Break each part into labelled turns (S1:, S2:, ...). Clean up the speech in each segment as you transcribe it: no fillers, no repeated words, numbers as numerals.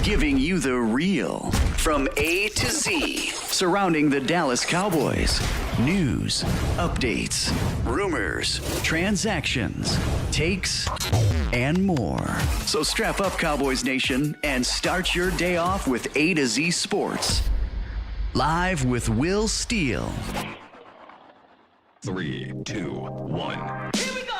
S1: giving you the real from A to Z surrounding the Dallas Cowboys. News, updates, rumors, transactions, takes, and more. So strap up, Cowboys Nation, and start your day off with A to Z Sports. Live with Will Steele.
S2: 3, 2, 1.
S3: Here we go!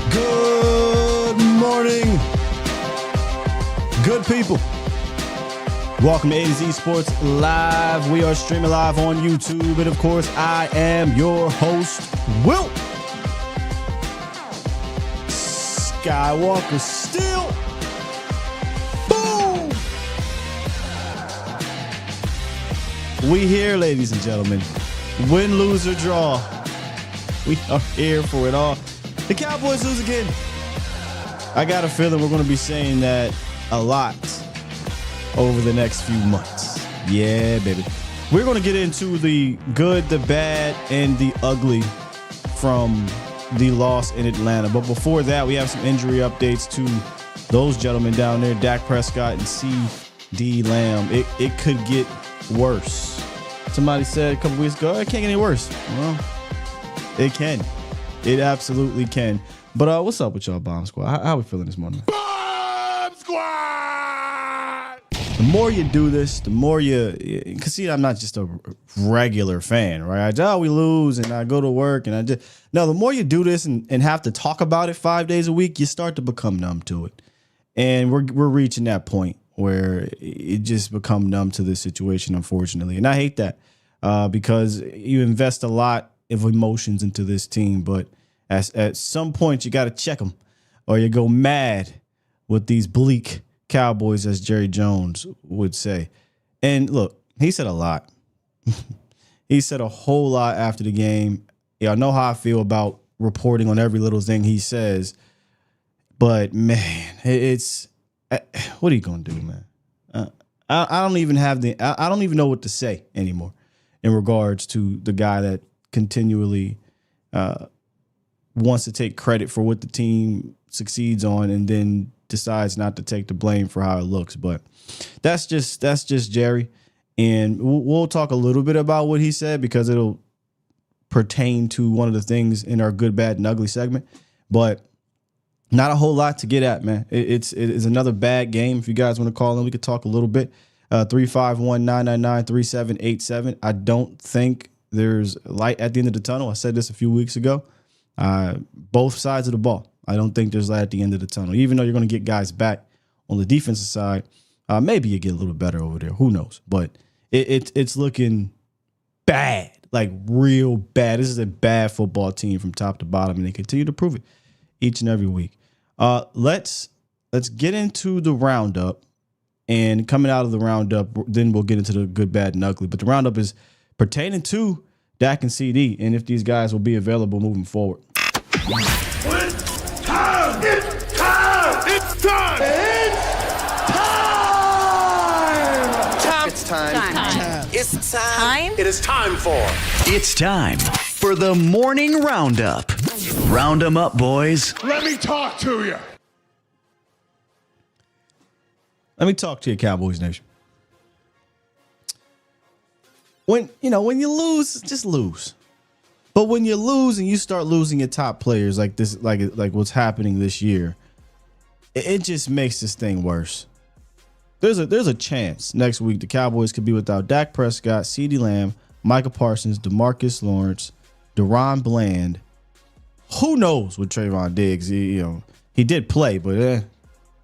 S4: Good morning, good people. Welcome to A to Z Sports Live. We are streaming live on YouTube, and of course, I am your host, Will Skywalker Steele. Boom! We here, ladies and gentlemen. Win, lose, or draw. We are here for it all. The Cowboys lose again. I got a feeling we're going to be saying that a lot over the next few months. Yeah, baby. We're going to get into the good, the bad, and the ugly from the loss in Atlanta. But before that, we have some injury updates to those gentlemen down there, Dak Prescott and C.D. Lamb. It could get worse. Somebody said a couple weeks ago, it can't get any worse. Well, it can. It absolutely can. But what's up with y'all, Bomb Squad? How we feeling this morning?
S5: Bomb Squad!
S4: The more you do this, the more because see, I'm not just a regular fan, right? We lose and I go to work and the more you do this and have to talk about it 5 days a week, you start to become numb to it. And we're reaching that point where it just become numb to this situation, unfortunately. And I hate that because you invest a lot of emotions into this team, but at some point you got to check them or you go mad with these bleak Cowboys, as Jerry Jones would say. And look, he said a lot. He said a whole lot after the game. Y'all know how I feel about reporting on every little thing he says, but man, it's what are you gonna do, man? I don't even I don't even know what to say anymore in regards to the guy that continually wants to take credit for what the team succeeds on and then decides not to take the blame for how it looks. But that's just Jerry. And we'll talk a little bit about what he said because it'll pertain to one of the things in our good, bad, and ugly segment. But not a whole lot to get at, man. It is another bad game. If you guys want to call in, we could talk a little bit. 351-999-3787. I don't think there's light at the end of the tunnel. I said this a few weeks ago. Both sides of the ball. I don't think there's light at the end of the tunnel. Even though you're going to get guys back on the defensive side, maybe you get a little better over there. Who knows? But it's looking bad, like real bad. This is a bad football team from top to bottom, and they continue to prove it each and every week. Let's get into the roundup, and coming out of the roundup, then we'll get into the good, bad, and ugly. But the roundup is pertaining to Dak and CD, and if these guys will be available moving forward.
S5: It's time! It's time! It's time! It's time! It's time! It is time for.
S1: It's time for the morning roundup. Round 'em up, boys.
S5: Let me talk to you.
S4: Let me talk to you, Cowboys Nation. When you lose, just lose. But when you lose and you start losing your top players like this, like what's happening this year, it just makes this thing worse. There's a chance next week the Cowboys could be without Dak Prescott, CeeDee Lamb, Micah Parsons, DeMarcus Lawrence, Deron Bland. Who knows with Trayvon Diggs? He did play, but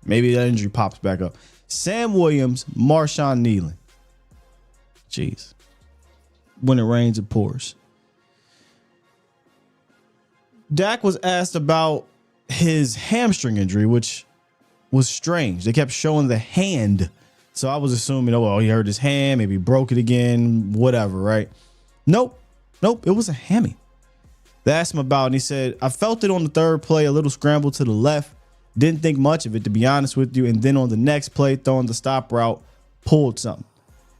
S4: maybe that injury pops back up. Sam Williams, Marshawn Nealon. Jeez. When it rains, it pours. Dak was asked about his hamstring injury, which was strange. They kept showing the hand. So I was assuming, he hurt his hand, maybe broke it again, whatever, right? Nope. It was a hammy. They asked him about it, and he said, I felt it on the third play, a little scramble to the left. Didn't think much of it, to be honest with you. And then on the next play, throwing the stop route, pulled something.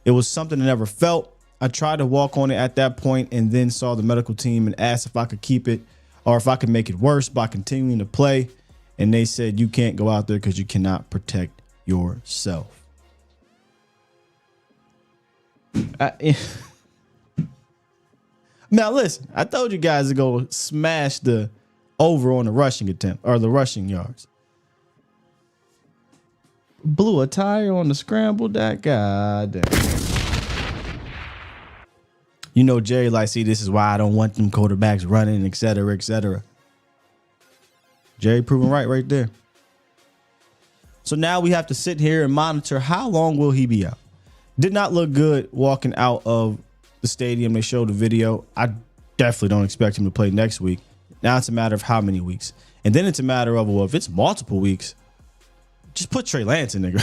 S4: It was something I never felt. I tried to walk on it at that point and then saw the medical team and asked if I could keep it or if I could make it worse by continuing to play. And they said, you can't go out there because you cannot protect yourself. Now, listen, I told you guys to go smash the over on the rushing attempt or the rushing yards. Blew a tire on the scramble. That goddamn. You know, Jerry, like, see, this is why I don't want them quarterbacks running, et cetera, et cetera. Jerry proven right there. So now we have to sit here and monitor how long will he be out. Did not look good walking out of the stadium. They showed the video. I definitely don't expect him to play next week. Now it's a matter of how many weeks. And then it's a matter of, well, if it's multiple weeks, just put Trey Lance in there.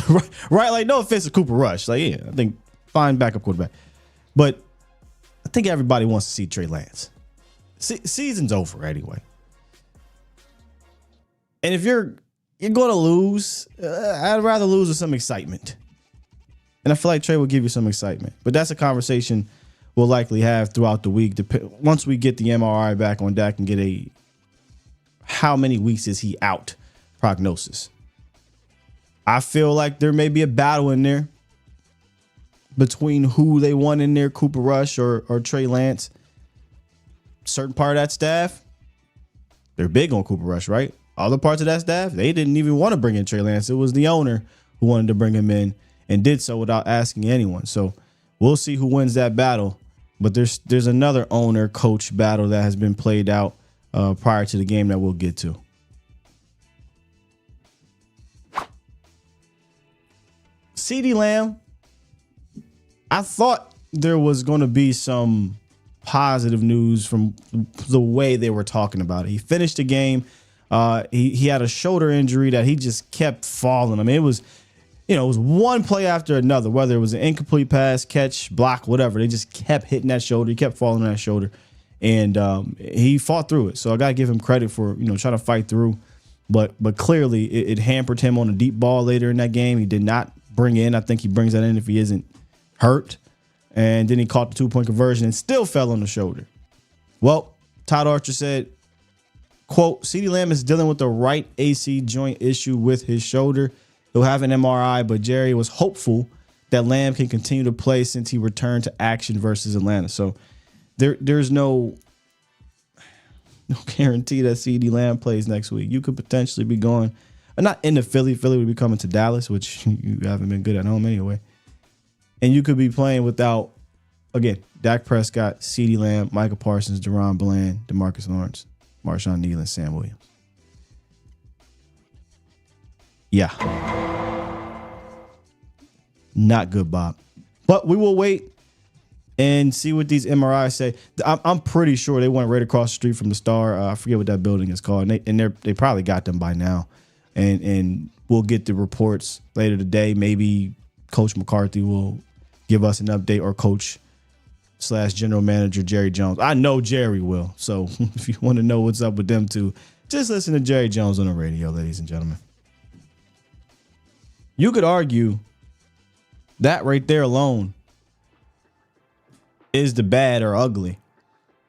S4: Right? Like, no offense to Cooper Rush. Like, yeah, I think fine backup quarterback. But I think everybody wants to see Trey Lance. Season's over anyway. And if you're going to lose, I'd rather lose with some excitement. And I feel like Trey will give you some excitement. But that's a conversation we'll likely have throughout the week. Once we get the MRI back on Dak and get a how many weeks is he out prognosis. I feel like there may be a battle in there between who they want in there, Cooper Rush or Trey Lance. Certain part of that staff, they're big on Cooper Rush, right? Other parts of that staff, they didn't even want to bring in Trey Lance. It was the owner who wanted to bring him in and did so without asking anyone. So we'll see who wins that battle. But there's another owner-coach battle that has been played out prior to the game that we'll get to. CeeDee Lamb, I thought there was going to be some positive news from the way they were talking about it. He finished the game. He had a shoulder injury that he just kept falling. I mean, it was one play after another, whether it was an incomplete pass, catch, block, whatever. They just kept hitting that shoulder. He kept falling on that shoulder. And he fought through it. So I got to give him credit for, trying to fight through. But clearly it hampered him on a deep ball later in that game. He did not bring in. I think he brings that in if he isn't hurt. And then he caught the 2-point conversion and still fell on the shoulder. Well, Todd Archer said, quote, CeeDee Lamb is dealing with the right AC joint issue with his shoulder. He'll have an MRI, but Jerry was hopeful that Lamb can continue to play since he returned to action versus Atlanta. So there's no guarantee that CeeDee Lamb plays next week. You could potentially be going, not into Philly. Philly would be coming to Dallas, which you haven't been good at home anyway. And you could be playing without, again, Dak Prescott, CeeDee Lamb, Micah Parsons, Deron Bland, DeMarcus Lawrence, Marshawn Neal, and Sam Williams. Yeah. Not good, Bob. But we will wait and see what these MRIs say. I'm pretty sure they went right across the street from the Star. I forget what that building is called. And they probably got them by now. And we'll get the reports later today. Maybe Coach McCarthy will give us an update, or Coach/General Manager Jerry Jones. I know Jerry will. So if you want to know what's up with them two, just listen to Jerry Jones on the radio, ladies and gentlemen. You could argue that right there alone is the bad or ugly.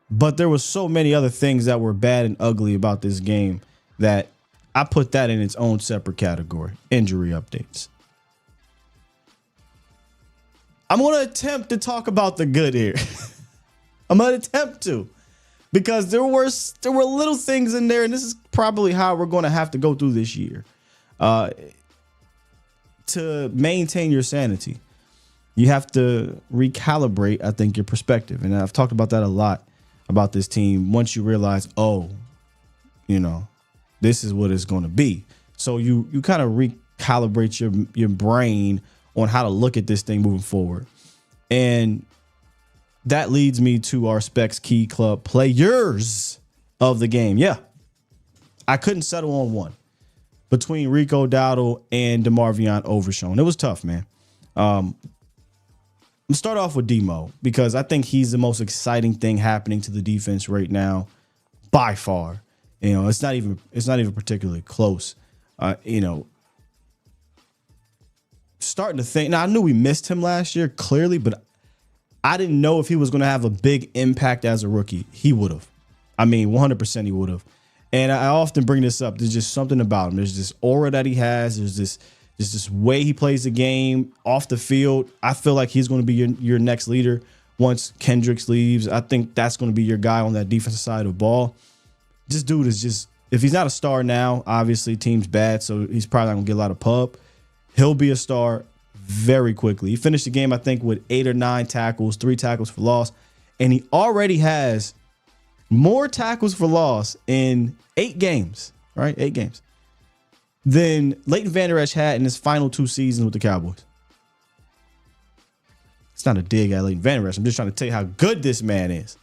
S4: But there were so many other things that were bad and ugly about this game that I put that in its own separate category. Injury updates. I'm going to attempt to talk about the good here. I'm going to attempt to, because there were little things in there, and this is probably how we're going to have to go through this year. To maintain your sanity, you have to recalibrate, I think, your perspective. And I've talked about that a lot about this team. Once you realize, this is what it's going to be. So you kind of recalibrate your brain on how to look at this thing moving forward. And that leads me to our Specs Key Club players of the game. Yeah, I couldn't settle on one between Rico Dowdle and DeMarvion Overshown. It was tough, man. I'm start off with Demo, because I think he's the most exciting thing happening to the defense right now by far. It's not even particularly close. Starting to think, now I knew we missed him last year clearly, but I didn't know if he was going to have a big impact as a rookie. He would have. I mean, 100% he would have. And I often bring this up. There's just something about him. There's this aura that he has. There's this way he plays the game off the field. I feel like he's going to be your next leader once Kendricks leaves. I think that's going to be your guy on that defensive side of the ball. This dude is just, if he's not a star now, obviously team's bad, so he's probably not going to get a lot of pub. He'll be a star very quickly. He finished the game, I think, with 8 or 9 tackles, 3 tackles for loss, and he already has more tackles for loss in 8 games, right? 8 games than Leighton Vander Esch had in his final 2 seasons with the Cowboys. It's not a dig at Leighton Vander Esch. I'm just trying to tell you how good this man is.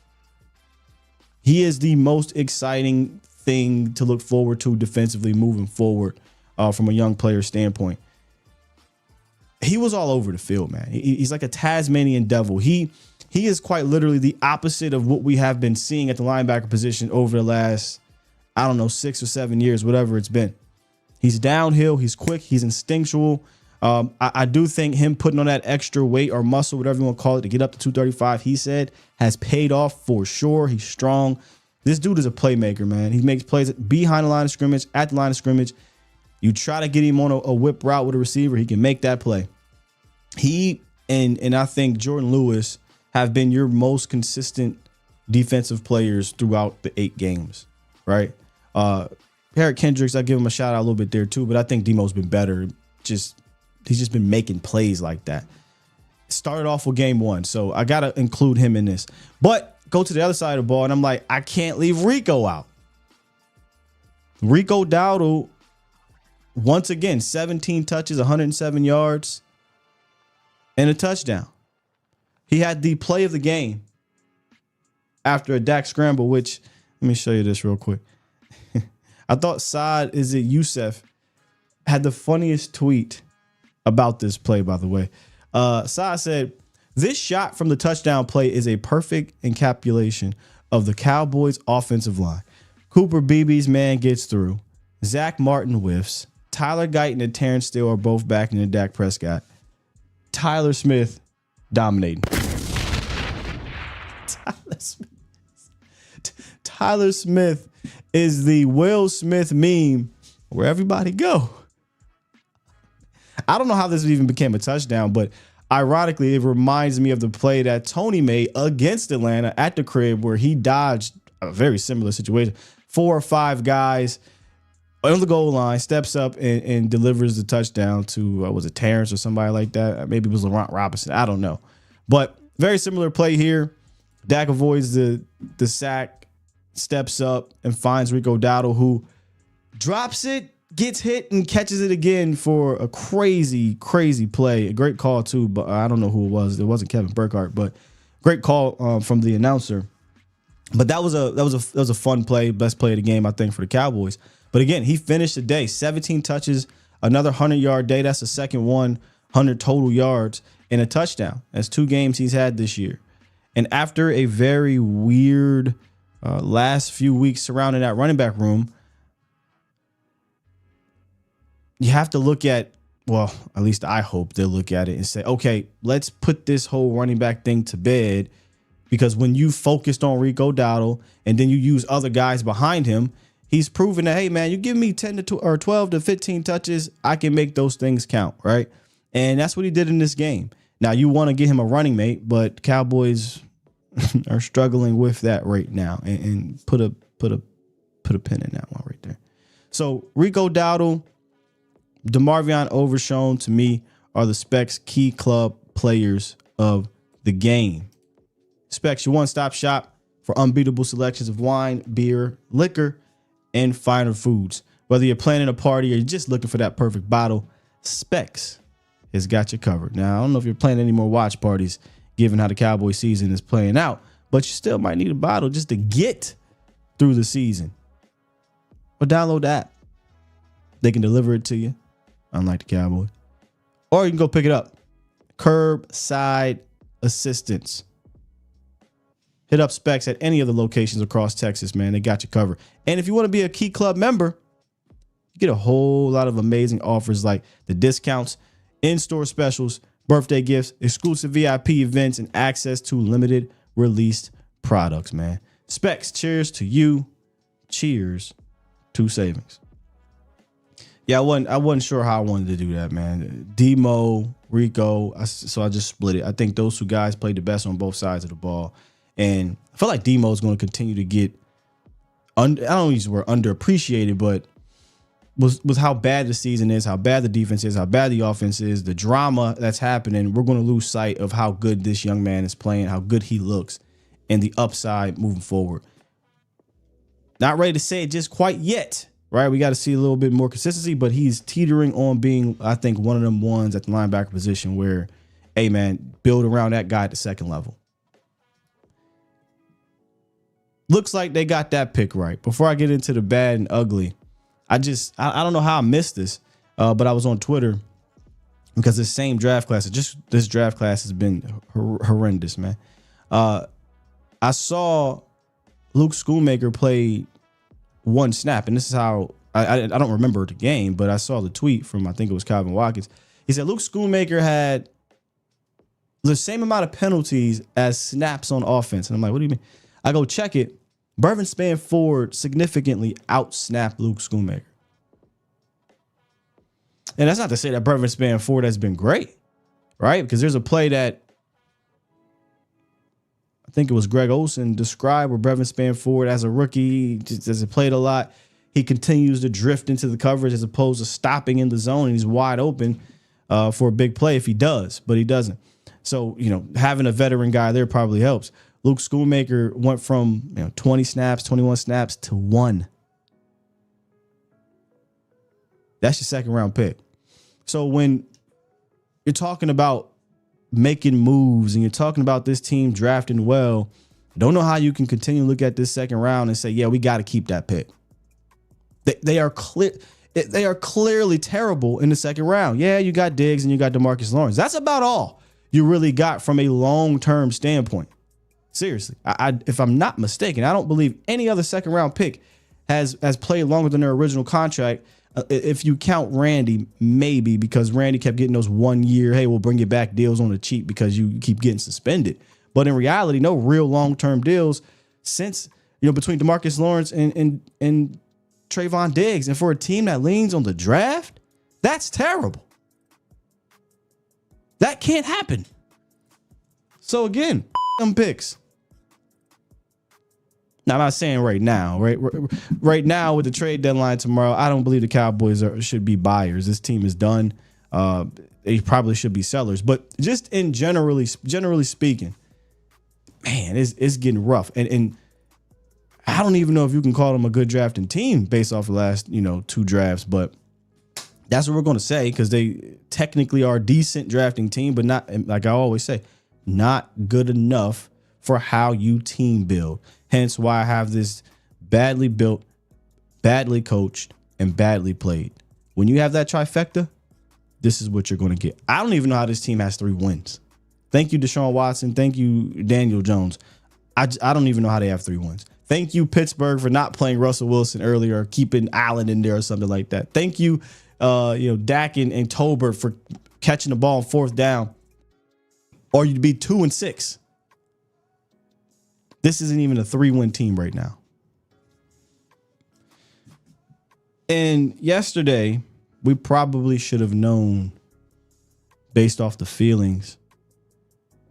S4: He is the most exciting thing to look forward to defensively moving forward from a young player standpoint. He was all over the field, man. He's like a Tasmanian devil. He is quite literally the opposite of what we have been seeing at the linebacker position over the last, 6 or 7 years, whatever it's been. He's downhill. He's quick. He's instinctual. I do think him putting on that extra weight or muscle, whatever you want to call it, to get up to 235, he said, has paid off for sure. He's strong. This dude is a playmaker, man. He makes plays behind the line of scrimmage, at the line of scrimmage. You try to get him on a whip route with a receiver, he can make that play. He and I think Jordan Lewis have been your most consistent defensive players throughout the 8 games, right? Eric Kendricks, I give him a shout out a little bit there too, but I think Demo's been better. He's just been making plays like that. Started off with game 1, so I got to include him in this. But go to the other side of the ball, and I'm like, I can't leave Rico out. Rico Dowdle, once again, 17 touches, 107 yards, and a touchdown. He had the play of the game after a Dak scramble, which, let me show you this real quick. I thought Saad Youssef had the funniest tweet about this play, by the way. Saad said, this shot from the touchdown play is a perfect encapsulation of the Cowboys' offensive line. Cooper Beebe's man gets through. Zach Martin whiffs. Tyler Guyton and Terrence Steele are both back into Dak Prescott. Tyler Smith dominating. Tyler Smith is the Will Smith meme where everybody go. I don't know how this even became a touchdown, but ironically, it reminds me of the play that Tony made against Atlanta at the crib where he dodged a very similar situation. 4 or 5 guys on the goal line, steps up and delivers the touchdown to, was it Terrence or somebody like that? Maybe it was Laurent Robinson. I don't know. But very similar play here. Dak avoids the sack, steps up, and finds Rico Dowdle, who drops it, gets hit, and catches it again for a crazy, crazy play. A great call, too, but I don't know who it was. It wasn't Kevin Burkhardt, but great call from the announcer. But that was a fun play, best play of the game, I think, for the Cowboys. But again, he finished the day, 17 touches, another 100-yard day. That's the second 100 total yards and a touchdown. That's 2 games he's had this year. And after a very weird last few weeks surrounding that running back room, you have to look at, well, at least I hope they'll look at it and say, okay, let's put this whole running back thing to bed, because when you focused on Rico Dowdle and then you use other guys behind him, he's proven that, hey, man, you give me 10 to or 12 to 15 touches, I can make those things count, right? And that's what he did in this game. Now, you want to get him a running mate, but Cowboys are struggling with that right now, and put a pin in that one right there. So Rico Dowdle, DeMarvion Overshown, to me, are the Specs key club players of the game. Specs, your one-stop shop for unbeatable selections of wine, beer, liquor, and finer foods. Whether you're planning a party or you're just looking for that perfect bottle, Specs has got you covered. Now, I don't know if you're planning any more watch parties, given how the Cowboy season is playing out, but you still might need a bottle just to get through the season. Or download the app. They can deliver it to you, unlike the Cowboys. Or you can go pick it up. Curbside assistance. Hit up Specs at any of the locations across Texas, man. They got you covered. And if you want to be a Key Club member, you get a whole lot of amazing offers like the discounts, in-store specials, birthday gifts, exclusive VIP events, and access to limited released products, man. Specs, cheers to you. Cheers to savings. Yeah, I wasn't sure how I wanted to do that, man. Demo, Rico, so I just split it. I think those two guys played the best on both sides of the ball. And I feel like Demo is going to continue to get, I don't use the word underappreciated, but was how bad the season is, how bad the defense is, how bad the offense is, the drama that's happening. We're going to lose sight of how good this young man is playing, how good he looks, and the upside moving forward. Not ready to say it just quite yet, right? We got to see a little bit more consistency, but he's teetering on being, I think, one of them ones at the linebacker position where, hey, man, build around that guy at the second level. Looks like they got that pick right. Before I get into the bad and ugly, I don't know how I missed this, but I was on Twitter because this same draft class, this draft class has been horrendous, man. I saw Luke Schoonmaker play one snap, and this is how I don't remember the game, but I saw the tweet from, I think it was Calvin Watkins. He said Luke Schoonmaker had the same amount of penalties as snaps on offense. And I'm like, what do you mean? I go check it. Brevin Spann-Ford significantly out-snapped Luke Schoonmaker. And that's not to say that Brevin Spann-Ford has been great, right? Because there's a play that I think it was Greg Olsen described where Brevin Spann-Ford as a rookie, just as he played a lot, he continues to drift into the coverage as opposed to stopping in the zone, and he's wide open for a big play if he does, but he doesn't. So, having a veteran guy there probably helps. Luke Schoonmaker went from 20 snaps, 21 snaps to 1. That's your second round pick. So when you're talking about making moves and you're talking about this team drafting well, I don't know how you can continue to look at this second round and say, yeah, we got to keep that pick. They are clearly terrible in the second round. Yeah, you got Diggs and you got DeMarcus Lawrence. That's about all you really got from a long-term standpoint. Seriously, if I'm not mistaken, I don't believe any other second round pick has played longer than their original contract. If you count Randy, maybe, because Randy kept getting those 1 year, hey, we'll bring you back deals on the cheap because you keep getting suspended. But in reality, no real long-term deals since, between DeMarcus Lawrence and Trayvon Diggs. And for a team that leans on the draft, that's terrible. That can't happen. So again, them picks. Now, I'm not saying right now, right? Right now with the trade deadline tomorrow, I don't believe the Cowboys should be buyers. This team is done. They probably should be sellers. But just in generally speaking, man, it's getting rough. And I don't even know if you can call them a good drafting team based off the last, 2 drafts. But that's what we're going to say because they technically are a decent drafting team, but not, like I always say, not good enough for how you team build. Hence why I have this badly built, badly coached, and badly played. When you have that trifecta, this is what you're going to get. I don't even know how this team has 3 wins. Thank you, Deshaun Watson. Thank you, Daniel Jones. I don't even know how they have 3 wins. Thank you, Pittsburgh, for not playing Russell Wilson earlier, or keeping Allen in there or something like that. Thank you, Dak and Tolbert for catching the ball on 4th down. Or you'd be 2-6. This isn't even a 3-win team right now. And yesterday, we probably should have known, based off the feelings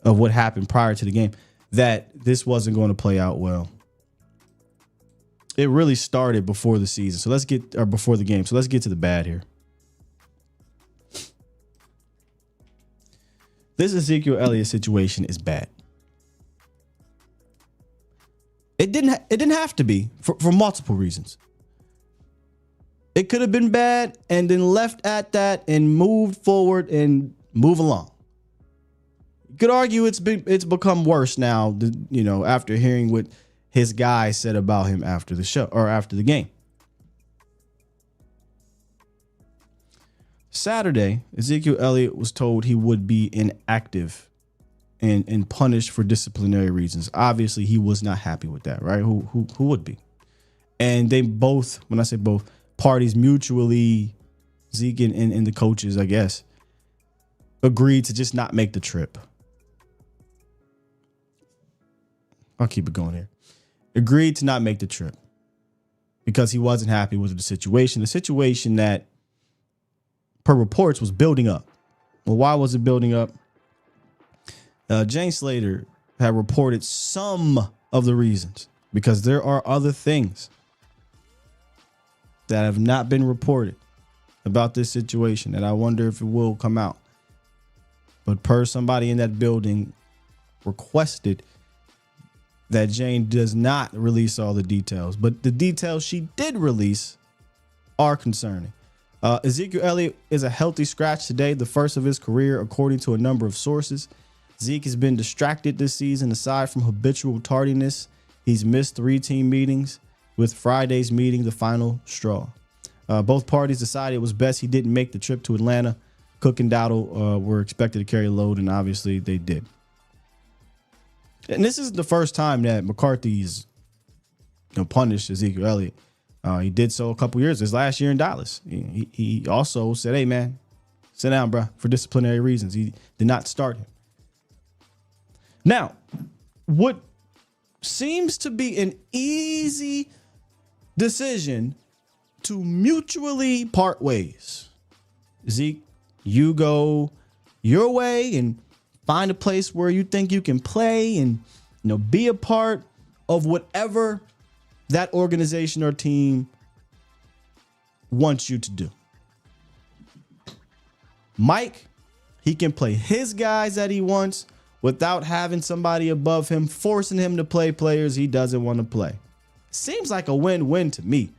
S4: of what happened prior to the game, that this wasn't going to play out well. It really started before the season. So before the game. So let's get to the bad here. This Ezekiel Elliott situation is bad. It didn't have to be for multiple reasons. It could have been bad and then left at that and moved forward and move along. You could argue it's become worse now, after hearing what his guy said about him after the show or after the game. Saturday, Ezekiel Elliott was told he would be inactive and punished for disciplinary reasons. Obviously, he was not happy with that, right? Who would be? And they both, when I say both, parties mutually, Zeke and the coaches, I guess, agreed to just not make the trip. I'll keep it going here. Agreed to not make the trip because he wasn't happy with the situation that, per reports, was building up. Well, why was it building up? Jane Slater had reported some of the reasons because there are other things that have not been reported about this situation that I wonder if it will come out. But per somebody in that building requested that Jane does not release all the details, but the details she did release are concerning. Ezekiel Elliott is a healthy scratch today, the first of his career, according to a number of sources. Zeke has been distracted this season. Aside from habitual tardiness, he's missed 3 team meetings, with Friday's meeting the final straw. Both parties decided it was best he didn't make the trip to Atlanta. Cook and Dowdle were expected to carry a load, and obviously they did. And this is the first time that McCarthy's punished Ezekiel Elliott. He did so a couple years, his last year in Dallas. He also said, hey, man, sit down, bro, for disciplinary reasons. He did not start him. Now, what seems to be an easy decision to mutually part ways. Zeke, you go your way and find a place where you think you can play and be a part of whatever that organization or team wants you to do. Mike, he can play his guys that he wants without having somebody above him forcing him to play players he doesn't want to play. Seems like a win-win to me.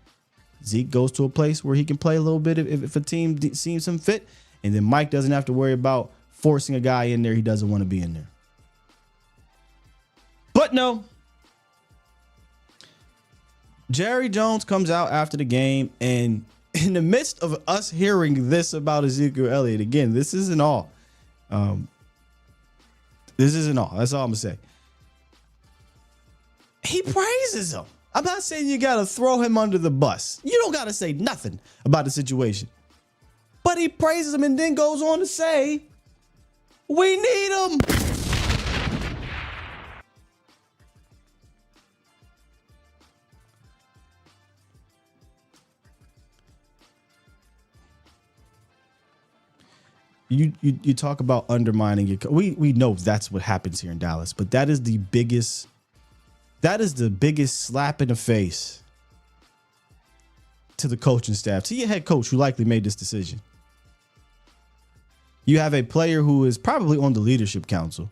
S4: Zeke goes to a place where he can play a little bit if a team seems him fit, and then Mike doesn't have to worry about forcing a guy in there he doesn't want to be in there. But no. Jerry Jones comes out after the game, and in the midst of us hearing this about Ezekiel Elliott, again, this isn't all. This isn't all. That's all I'm going to say. He praises him. I'm not saying you got to throw him under the bus. You don't got to say nothing about the situation. But he praises him and then goes on to say, we need him. You talk about undermining your. We know that's what happens here in Dallas, but that is the biggest slap in the face to the coaching staff, to your head coach who likely made this decision. You have a player who is probably on the leadership council,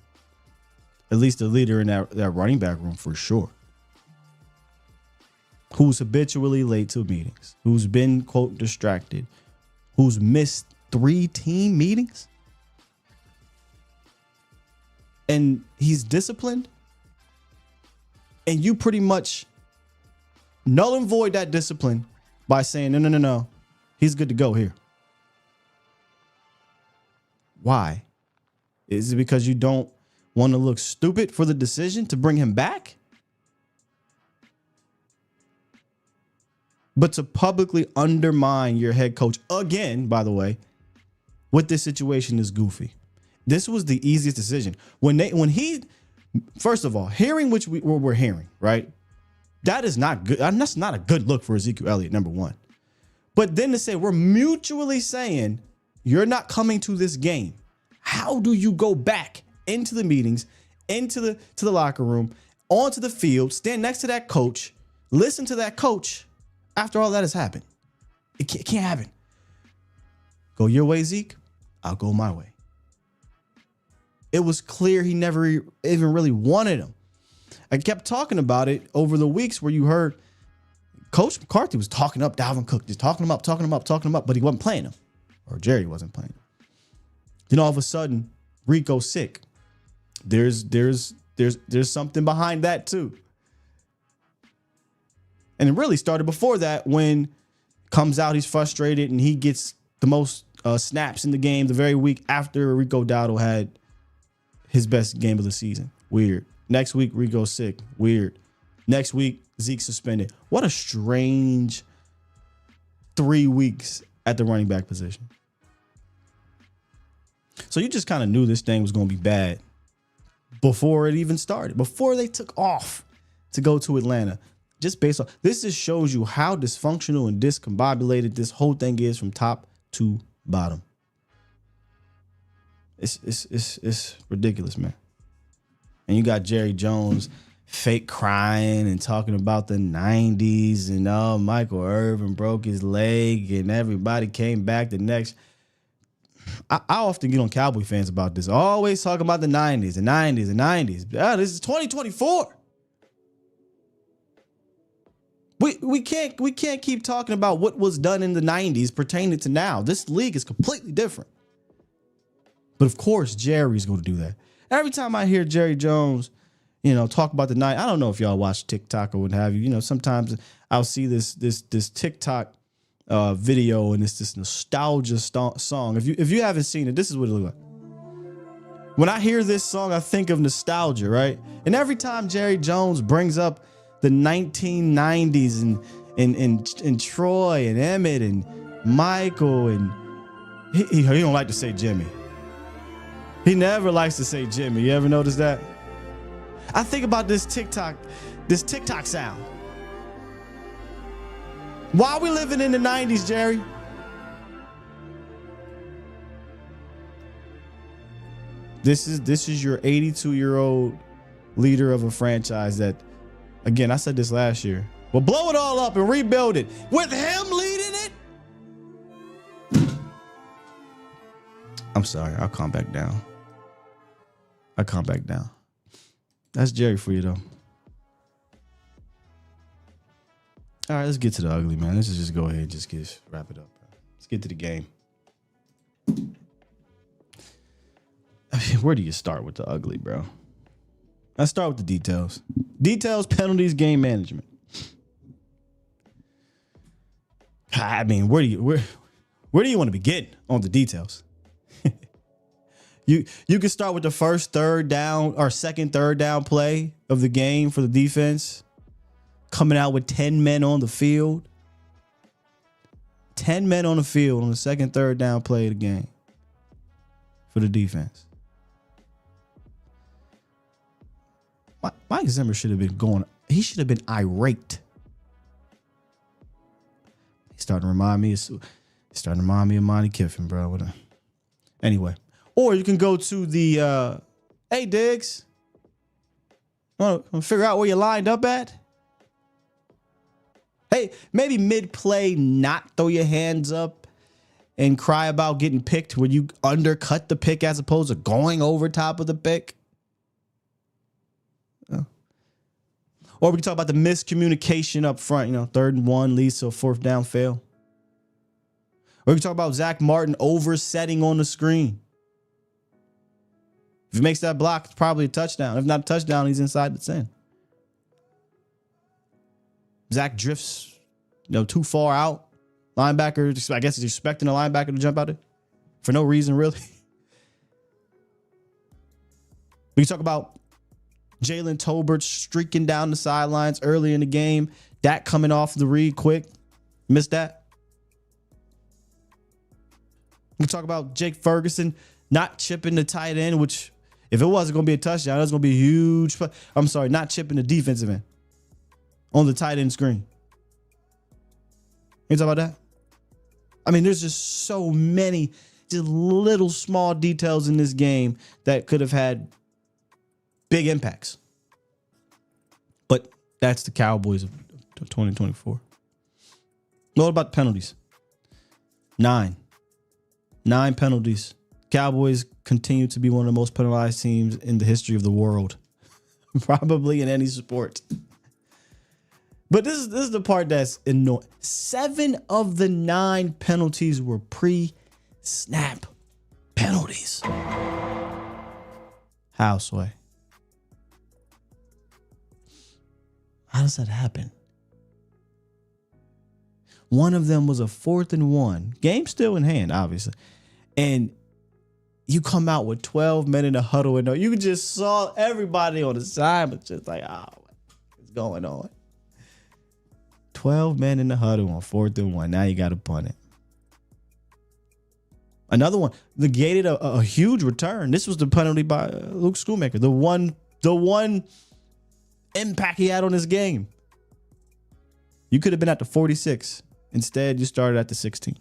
S4: at least a leader in that running back room for sure, who's habitually late to meetings, who's been, quote, distracted, who's missed 3 team meetings, and he's disciplined, and you pretty much null and void that discipline by saying, no, he's good to go here. Why? Is it because you don't want to look stupid for the decision to bring him back? But to publicly undermine your head coach again, by the way, with this situation is goofy. This was the easiest decision. First of all, hearing what we're hearing, right? That is not good. That's not a good look for Ezekiel Elliott, number one. But then to say we're mutually saying you're not coming to this game. How do you go back into the meetings, into the locker room, onto the field, stand next to that coach, listen to that coach after all that has happened? It can't happen. Go your way, Zeke. I'll go my way. It was clear he never even really wanted him. I kept talking about it over the weeks where you heard Coach McCarthy was talking up Dalvin Cook, just talking him up, but he wasn't playing him, or Jerry wasn't playing him. Then all of a sudden, Rico's sick. There's something behind that too. And it really started before that when comes out, he's frustrated, and he gets the most snaps in the game the very week after Rico Dowdle had his best game of the season. Weird. Next week, Rico's sick. Weird. Next week, Zeke suspended. What a strange 3 weeks at the running back position. So you just kind of knew this thing was going to be bad before it even started, before they took off to go to Atlanta. Just based on this, just shows you how dysfunctional and discombobulated this whole thing is from top to bottom. It's ridiculous, man. And you got Jerry Jones fake crying and talking about the 90s and Michael Irvin broke his leg and everybody came back the next. I often get on Cowboy fans about this. Always talking about the 90s, the 90s, the 90s. This is 2024. We can't keep talking about what was done in the 90s pertaining to now. This league is completely different. But of course, Jerry's going to do that. Every time I hear Jerry Jones, talk about the night. I don't know if y'all watch TikTok or what have you. Sometimes I'll see this TikTok video and it's this nostalgia song. If you haven't seen it, this is what it looks like. When I hear this song, I think of nostalgia, right? And every time Jerry Jones brings up the 1990s and Troy and Emmett and Michael and he don't like to say Jimmy. He never likes to say Jimmy. You ever notice that? I think about this TikTok sound. Why are we living in the 90s, Jerry? This is your 82-year-old leader of a franchise that, again, I said this last year, will blow it all up and rebuild it with him leading it. I'm sorry, I'll calm back down. That's Jerry for you, though. All right, let's get to the ugly, man. Let's just go ahead and wrap it up. Bro. Let's get to the game. I mean, where do you start with the ugly, bro? Let's start with the details. Details, penalties, game management. I mean, where do you want to begin on the details? You can start with the first third down or second third down play of the game for the defense. Coming out with 10 men on the field. 10 men on the field on the second third down play of the game for the defense. Mike Zimmer should have been he should have been irate. He's starting to remind me of Monty Kiffin, bro. Anyway. Or you can go to the, hey, Diggs, want to figure out where you lined up at? Hey, maybe mid-play not throw your hands up and cry about getting picked when you undercut the pick as opposed to going over top of the pick. Or we can talk about the miscommunication up front, 3rd and 1 leads to a 4th down fail. Or we can talk about Zach Martin oversetting on the screen. If he makes that block, it's probably a touchdown. If not a touchdown, he's inside the 10. Zach drifts, too far out. Linebacker, I guess he's expecting a linebacker to jump out there for no reason, really. We can talk about Jalen Tolbert streaking down the sidelines early in the game. Dak coming off the read quick. Missed that. We can talk about Jake Ferguson not chipping the tight end, which if it wasn't going to be a touchdown, it was going to be a huge. I'm sorry, not chipping the defensive end on the tight end screen. You talk about that? I mean, there's just so many just little small details in this game that could have had big impacts. But that's the Cowboys of 2024. What about penalties? 9 penalties. Cowboys continue to be one of the most penalized teams in the history of the world. Probably in any sport. But this is the part that's annoying. 7 of the 9 penalties were pre-snap penalties. How, Sway? How does that happen? One of them was a 4th and 1. Game still in hand, obviously. And you come out with 12 men in a huddle and you just saw everybody on the side, but just like, what's going on? 12 men in the huddle on 4th and 1. Now you got to punt it. Another one negated a huge return. This was the penalty by Luke Schoonmaker. The one impact he had on this game. You could have been at the 46. Instead, you started at the 16.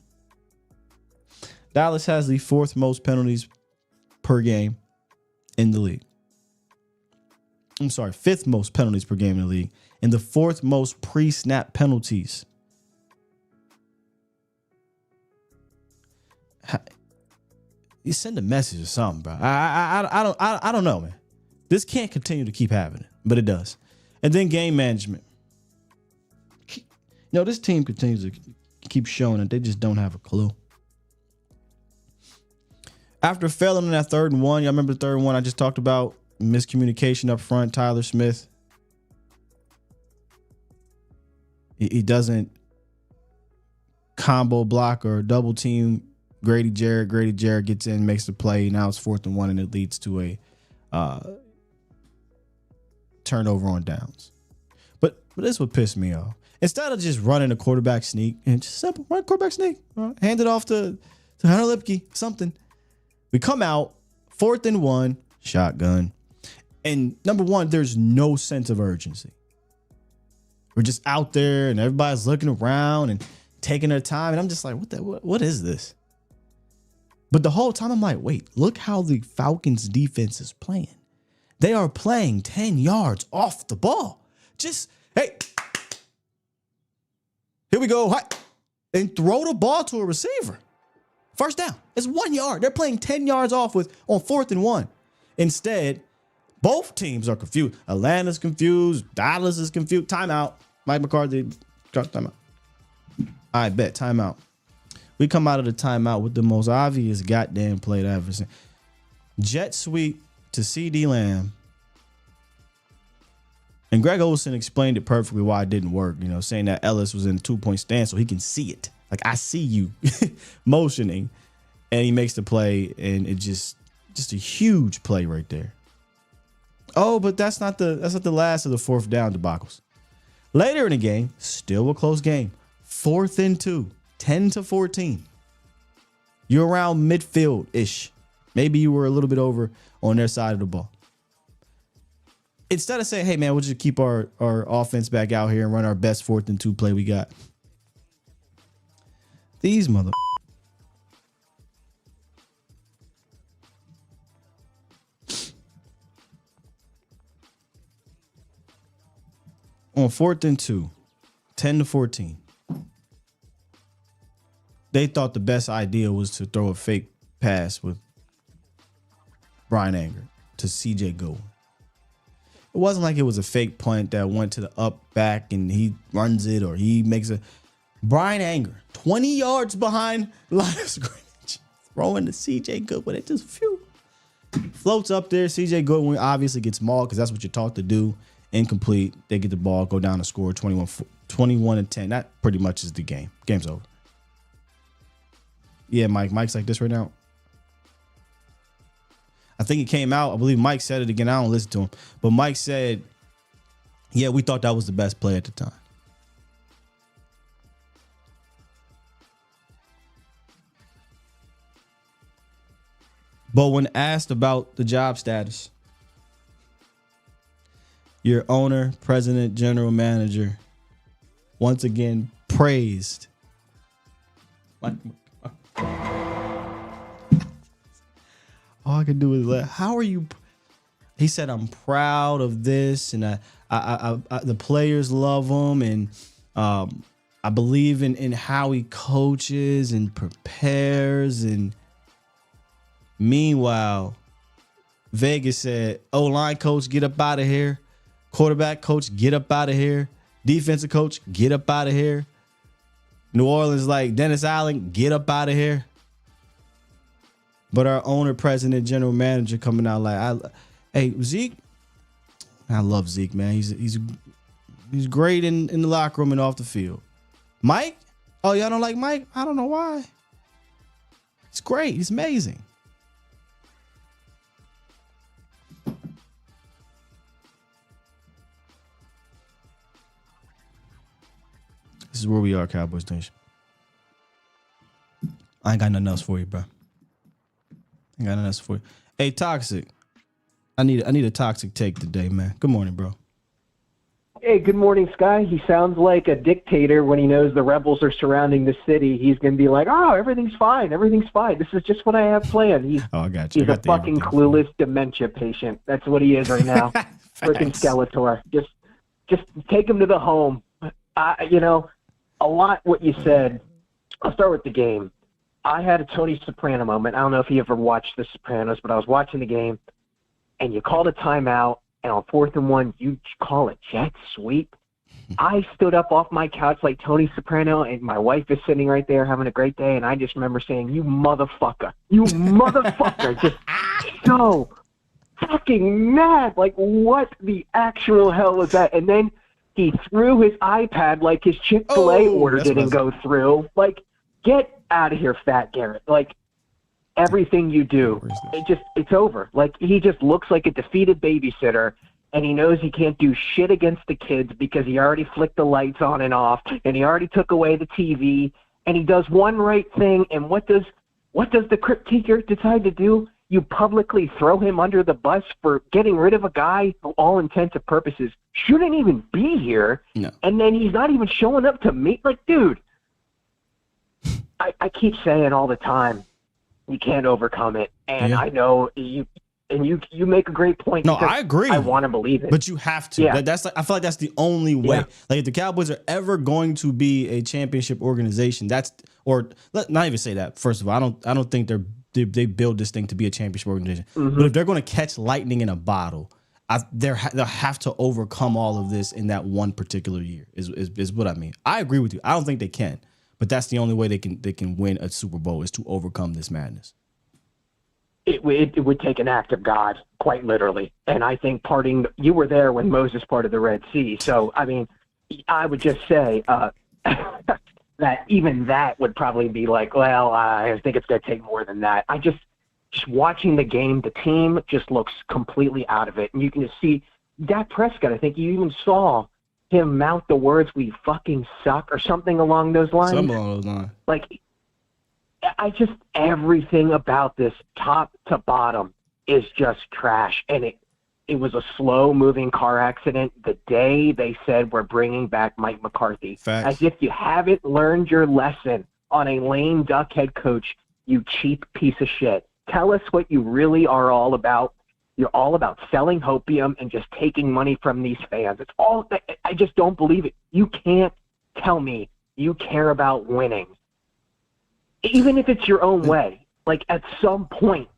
S4: Dallas has the 4th most penalties per game in the league. I'm sorry, 5th most penalties per game in the league, and the 4th most pre-snap penalties. You send a message or something, bro. I don't know, man. This can't continue to keep happening, but it does. And then game management. You know, this team continues to keep showing that they just don't have a clue. After failing in that 3rd and 1, y'all remember the 3rd and 1 I just talked about? Miscommunication up front, Tyler Smith. He doesn't combo block or double team Grady Jarrett. Grady Jarrett gets in, makes the play. Now it's 4th and 1, and it leads to a turnover on downs. But this would piss me off. Instead of just running a quarterback sneak, and just simple, run quarterback sneak, hand it off to Hunter Lipke, something. We come out, 4th and 1, shotgun. And number one, there's no sense of urgency. We're just out there and everybody's looking around and taking their time. And I'm just like, what is this? But the whole time I'm like, wait, look how the Falcons defense is playing. They are playing 10 yards off the ball. Just, hey, here we go. Hi, and throw the ball to a receiver. First down. It's 1 yard. They're playing 10 yards off on 4th and 1. Instead, both teams are confused. Atlanta's confused. Dallas is confused. Timeout. Mike McCarthy, timeout. I bet. Timeout. We come out of the timeout with the most obvious goddamn play I've ever seen. Jet sweep to CD Lamb. And Greg Olsen explained it perfectly why it didn't work, you know, saying that Ellis was in a 2-point stance so he can see it. Like, I see you motioning. And he makes the play, and it just a huge play right there. Oh, but that's not the last of the 4th down debacles. Later in the game, still a close game. 4th and 2, 10-14. You're around midfield-ish. Maybe you were a little bit over on their side of the ball. Instead of saying, hey, man, we'll just keep our offense back out here and run our best 4th and 2 play we got. These mother... On 4th and 2, 10-14. They thought the best idea was to throw a fake pass with Brian Anger to CJ Goodwin. It wasn't like it was a fake punt that went to the up back and he runs it or he makes a... Brian Anger, 20 yards behind the line of scrimmage, throwing to CJ Goodwin. It just floats up there. CJ Goodwin obviously gets mauled because that's what you're taught to do. Incomplete. They get the ball, go down and score 21-10. That pretty much is the game. Game's over. Yeah, Mike's like this right now. I think it came out. I believe Mike said it again. I don't listen to him. But Mike said, yeah, we thought that was the best play at the time. But when asked about the job status, your owner, president, general manager, once again praised. All I could do is laugh. How are you? He said, I'm proud of this, and I the players love him, and I believe in how he coaches and prepares. And meanwhile, Vegas said, O-line coach, get up out of here. Quarterback coach, get up out of here. Defensive coach, get up out of here. New Orleans like Dennis Allen, get up out of here. But our owner, president, general manager coming out like, hey, Zeke, I love Zeke, man. He's great in the locker room and off the field. Mike? Oh, y'all don't like Mike? I don't know why. It's great. He's amazing. This is where we are, Cowboys Nation. I ain't got nothing else for you, bro. I got an answer for you. Hey, Toxic. I need a toxic take today, man. Good morning, bro.
S3: Hey, good morning, Sky. He sounds like a dictator when he knows the rebels are surrounding the city. He's going to be like, oh, everything's fine. Everything's fine. This is just what I have planned.
S4: I got you.
S3: He's a fucking clueless dementia patient. That's what he is right now. Freaking Skeletor. Just take him to the home. A lot what you said. I'll start with the game. I had a Tony Soprano moment. I don't know if you ever watched The Sopranos, but I was watching the game, and you called a timeout, and on 4th and 1, you call a jet sweep. I stood up off my couch like Tony Soprano, and my wife is sitting right there having a great day, and I just remember saying, you motherfucker. You motherfucker. Just so fucking mad. Like, what the actual hell was that? And then he threw his iPad like his Chick-fil-A order didn't go through. Like, get out of here, Fat Garrett. Like, everything you do, it's over. Like, he just looks like a defeated babysitter, and he knows he can't do shit against the kids because he already flicked the lights on and off, and he already took away the TV, and he does one right thing, and what does the critiquer decide to do? You publicly throw him under the bus for getting rid of a guy who, all intents and purposes, shouldn't even be here, and then he's not even showing up to meet. Like, dude, I keep saying all the time, you can't overcome it, and I know you make a great point.
S4: No, I agree.
S3: I want to believe it,
S4: but you have to. Yeah. That's I feel like that's the only way. Yeah. Like, if the Cowboys are ever going to be a championship organization, not even say that. First of all, I don't think they build this thing to be a championship organization. Mm-hmm. But if they're going to catch lightning in a bottle, they'll have to overcome all of this in that one particular year. Is what I mean. I agree with you. I don't think they can. But that's the only way they can win a Super Bowl, is to overcome this madness.
S3: It would take an act of God, quite literally. And I think you were there when Moses parted the Red Sea. So, I mean, I would just say that even that would probably be like, well, I think it's going to take more than that. Just watching the game, the team just looks completely out of it. And you can just see Dak Prescott. I think you even saw him mouth the words, we fucking suck, or something along those lines.
S4: Something along those lines.
S3: Like, everything about this, top to bottom, is just trash. And it was a slow-moving car accident the day they said we're bringing back Mike McCarthy.
S4: Facts.
S3: As if you haven't learned your lesson on a lame duck head coach, you cheap piece of shit. Tell us what you really are all about. You're all about selling hopium and just taking money from these fans. It's all. I just don't believe it. You can't tell me you care about winning, even if it's your own way. Like, at some point,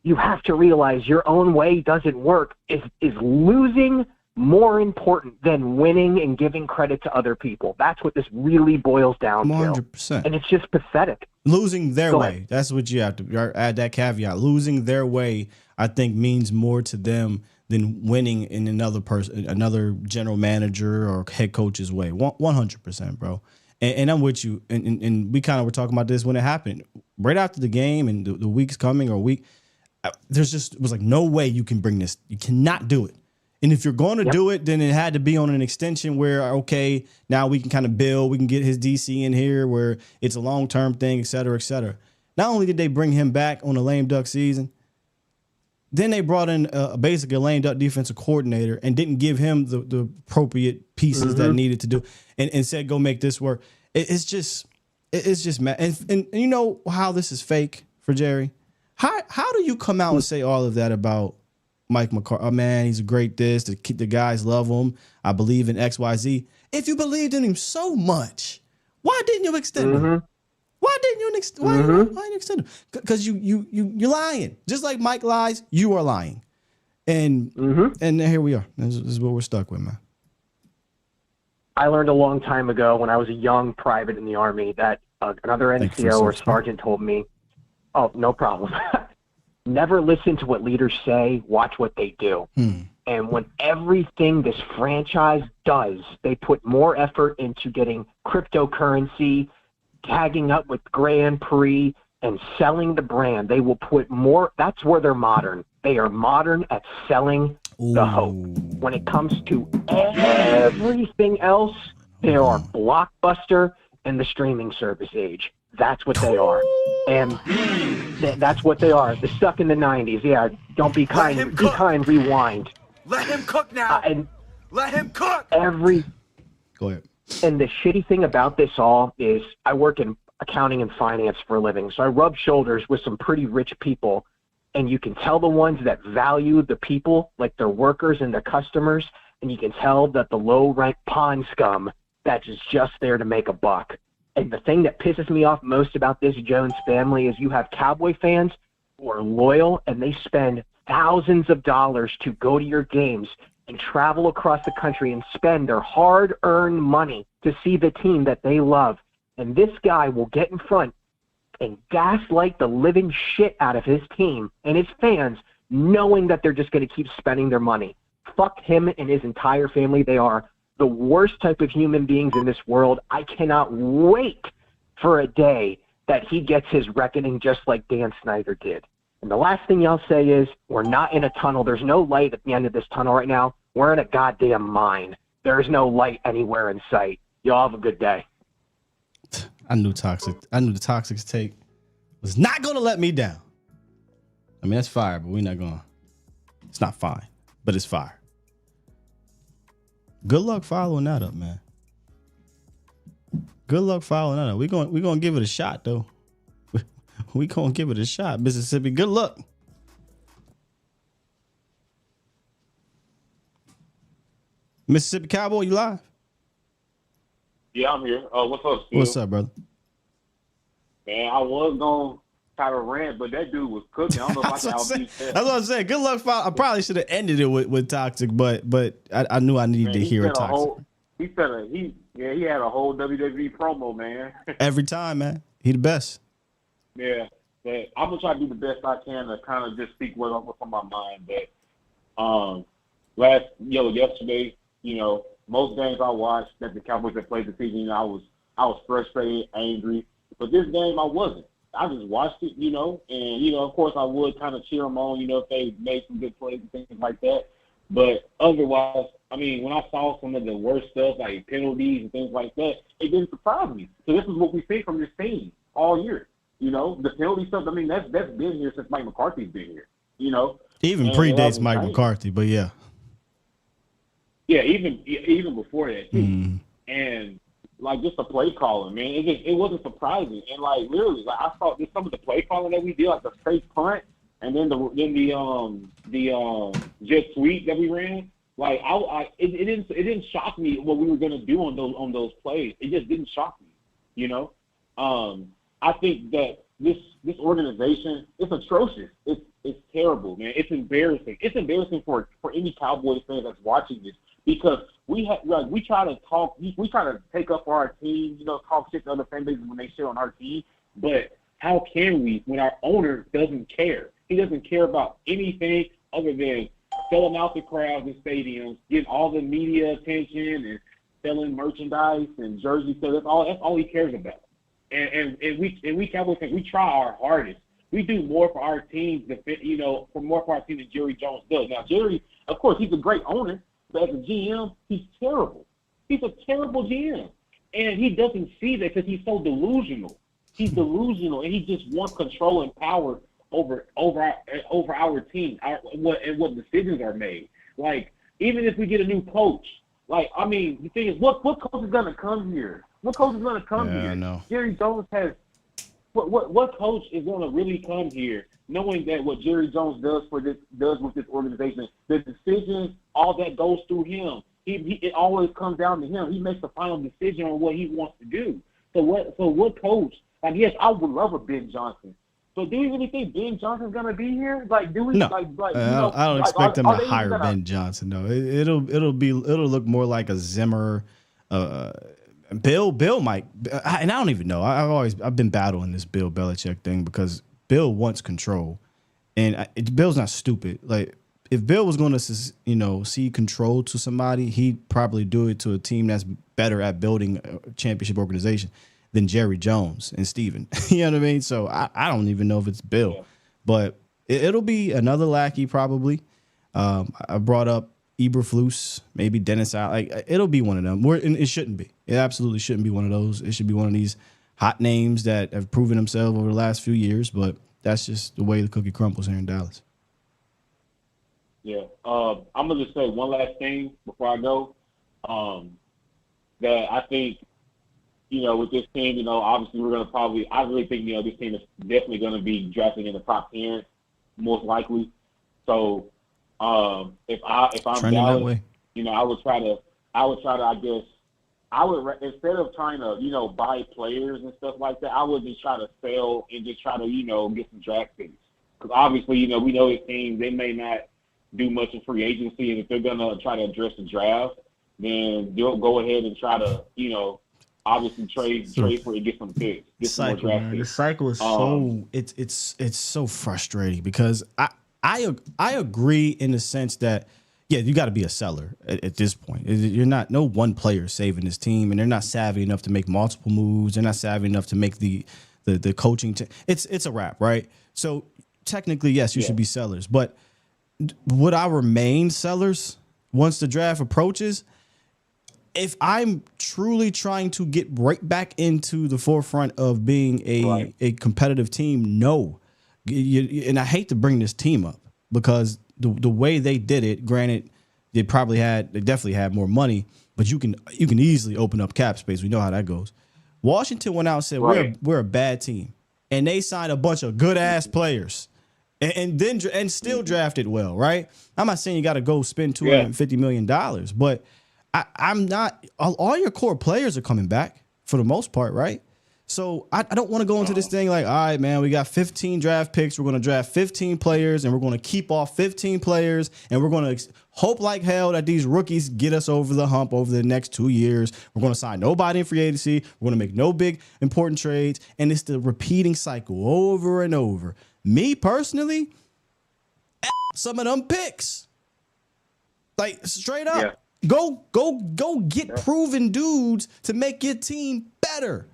S3: you have to realize your own way doesn't work. Is losing more important than winning and giving credit to other people? That's what this really boils down
S4: 100%.
S3: to. And it's just pathetic.
S4: Losing their way. That's what you have to add, that caveat. Losing their way, I think, means more to them than winning in another general manager or head coach's way. 100%, bro. And I'm with you. And we kind of were talking about this when it happened. Right after the game and the week's coming, it was like, no way you can bring this. You cannot do it. And if you're going to do it, then it had to be on an extension where, okay, now we can kind of build. We can get his DC in here where it's a long-term thing, et cetera, et cetera. Not only did they bring him back on a lame duck season, then they brought in basically a lame duck defensive coordinator and didn't give him the appropriate pieces that needed to do, and said, go make this work. It's just mad. And you know how this is fake for Jerry? How do you come out and say all of that about Mike McCarthy? Oh, man, he's a great this. The guys love him. I believe in XYZ. If you believed in him so much, why didn't you extend him? Why didn't you extend him? Because you're lying. Just like Mike lies, you are lying. And here we are. This is what we're stuck with, man.
S3: I learned a long time ago when I was a young private in the Army that another NCO or sergeant told me, oh, no problem. Never listen to what leaders say. Watch what they do. And when everything this franchise does, they put more effort into getting cryptocurrency, tagging up with Grand Prix, and selling the brand. They will put more. That's where they're modern. They are modern at selling the hope. When it comes to everything else, they are blockbuster and the streaming service age. That's what they are. And that's what they are. They're stuck in the 90s. Yeah, don't be kind. Be kind, rewind.
S5: Let him cook now.
S3: And
S5: let him cook.
S4: Go ahead.
S3: And the shitty thing about this all is I work in accounting and finance for a living. So I rub shoulders with some pretty rich people, and you can tell the ones that value the people, like their workers and their customers, and you can tell that the low-rank pond scum that is just there to make a buck. And the thing that pisses me off most about this Jones family is you have Cowboy fans who are loyal, and they spend thousands of dollars to go to your games and travel across the country and spend their hard-earned money to see the team that they love. And this guy will get in front and gaslight the living shit out of his team and his fans, knowing that they're just going to keep spending their money. Fuck him and his entire family. They are the worst type of human beings in this world. I cannot wait for a day that he gets his reckoning just like Dan Snyder did. And the last thing I'll say is we're not in a tunnel. There's no light at the end of this tunnel right now. We're in a goddamn mine. There's no light anywhere in sight. Y'all have a good day.
S4: I knew the Toxic's take was not going to let me down. I mean, that's fire, but we're not going to. It's not fine, but it's fire. Good luck following that up, man. Good luck following that up. We're going to give it a shot, though. We going to give it a shot, Mississippi. Good luck. Mississippi Cowboy, you live?
S6: Yeah, I'm here. What's up, Steve?
S4: What's up, brother?
S6: Man, I was going to try to rant, but that dude was cooking. I don't know if I can outbeat that.
S4: That's what I'm saying. Good luck. I probably should have ended it with Toxic, but I knew I needed to hear it Toxic.
S6: He had a whole WWE promo, man.
S4: Every time, man. He the best.
S6: Yeah, but I'm gonna try to do the best I can to kind of just speak what's on my mind. But yesterday, most games I watched that the Cowboys had played this season, I was frustrated, angry. But this game I wasn't. I just watched it, and of course I would kind of cheer them on, if they made some good plays and things like that. But otherwise, I mean, when I saw some of the worst stuff like penalties and things like that, it didn't surprise me. So this is what we see from this team all year. The penalty stuff, I mean, that's been here since Mike McCarthy's been here,
S4: Even predates Mike McCarthy, but yeah.
S6: Yeah, even before that, too. And, just the play calling, man, it wasn't surprising. And, literally, I saw some of the play calling that we did, like the fake punt, and then the jet sweep that we ran. It didn't shock me what we were going to do on those plays. It just didn't shock me, I think that this organization, it's atrocious. It's terrible, man. It's embarrassing. It's embarrassing for any Cowboys fan that's watching this because we try to take up for our team, talk shit to other fan bases when they shit on our team. But how can we when our owner doesn't care? He doesn't care about anything other than selling out the crowds and stadiums, getting all the media attention, and selling merchandise and jerseys. So that's all he cares about. And we Cowboys fans, we try our hardest. We do more for our teams than Jerry Jones does. Now, Jerry, of course, he's a great owner, but as a GM, he's terrible. He's a terrible GM, and he doesn't see that because he's so delusional. He's delusional, and he just wants control and power over our team, what decisions are made. Even if we get a new coach, the thing is, what coach is gonna come here? What coach is going to come here?
S4: I know.
S6: Jerry Jones has what coach is going to really come here, knowing that what Jerry Jones does with this organization, the decisions, all that goes through him. It always comes down to him. He makes the final decision on what he wants to do. So what coach? Yes, I would love a Ben Johnson. But do you really think Ben Johnson's going to be here? Do we?
S4: No, I don't expect them to hire Ben Johnson. No, it'll look more like a Zimmer. Bill might, and I don't even know. I've been battling this Bill Belichick thing because Bill wants control, and Bill's not stupid. If Bill was going to, cede control to somebody, he'd probably do it to a team that's better at building a championship organization than Jerry Jones and Steven. You know what I mean? So I don't even know if it's Bill, but it'll be another lackey probably. I brought up Eberflus, maybe Dennis out. It'll be one of them. It shouldn't be. It absolutely shouldn't be one of those. It should be one of these hot names that have proven themselves over the last few years, but that's just the way the cookie crumbles here in Dallas.
S6: Yeah. I'm gonna just say one last thing before I go. That I think, with this team, obviously we're gonna I really think, this team is definitely gonna be drafting in the top 10, most likely. So if I'm
S4: Trending
S6: Dallas,
S4: that way.
S6: I would try to I guess instead of trying to, buy players and stuff like that, I would just try to sell and just try to, get some draft picks. Because obviously, we know this team, they may not do much in free agency, and if they're gonna try to address the draft, then they'll go ahead and try to, obviously trade for it and get some picks, get some more draft picks.
S4: The cycle is so it's so frustrating because I agree in the sense that you got to be a seller at this point. You're not no one player saving this team, and they're not savvy enough to make multiple moves. They're not savvy enough to make the coaching. It's a wrap, right? So technically, yes, you should be sellers, but would I remain sellers once the draft approaches? If I'm truly trying to get right back into the forefront of being a competitive team, no. And I hate to bring this team up because the way they did it, granted, they definitely had more money, but you can easily open up cap space. We know how that goes. Washington went out and said, we're a bad team. And they signed a bunch of good ass players. And still drafted well, right? I'm not saying you got to go spend $250 million, but I'm not. All your core players are coming back for the most part, right? So I don't want to go into this thing like, all right, man, we got 15 draft picks. We're going to draft 15 players, and we're going to keep off 15 players, and we're going to hope like hell that these rookies get us over the hump over the next 2 years. We're going to sign nobody in free agency. We're going to make no big important trades, and it's the repeating cycle over and over. Me personally, some of them picks, like straight up, go get proven dudes to make your team better.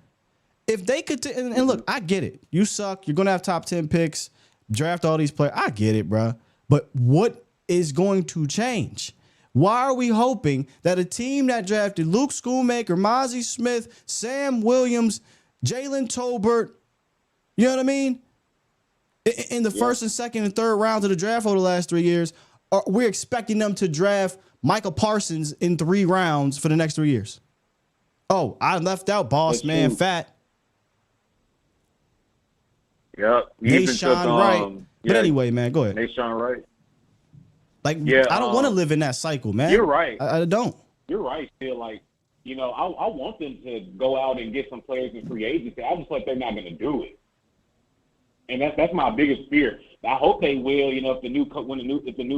S4: If they could, and look, I get it. You suck. You're gonna have top 10 picks. Draft all these players. I get it, bro. But what is going to change? Why are we hoping that a team that drafted Luke Schoonmaker, Mozzie Smith, Sam Williams, Jalen Tolbert, you know what I mean? In the first and second and third rounds of the draft over the last 3 years, we're expecting them to draft Michael Parsons in 3 rounds for the next 3 years. Oh, I left out Boss Man Fat.
S6: Yep.
S4: Nation Wright. But anyway, man, go ahead.
S6: Nation Wright.
S4: Like, I don't want to live in that cycle, man.
S6: You're right.
S4: I don't.
S6: You're right. Feel like, I want them to go out and get some players in free agency. I just like they're not going to do it. And that's my biggest fear. I hope they will. If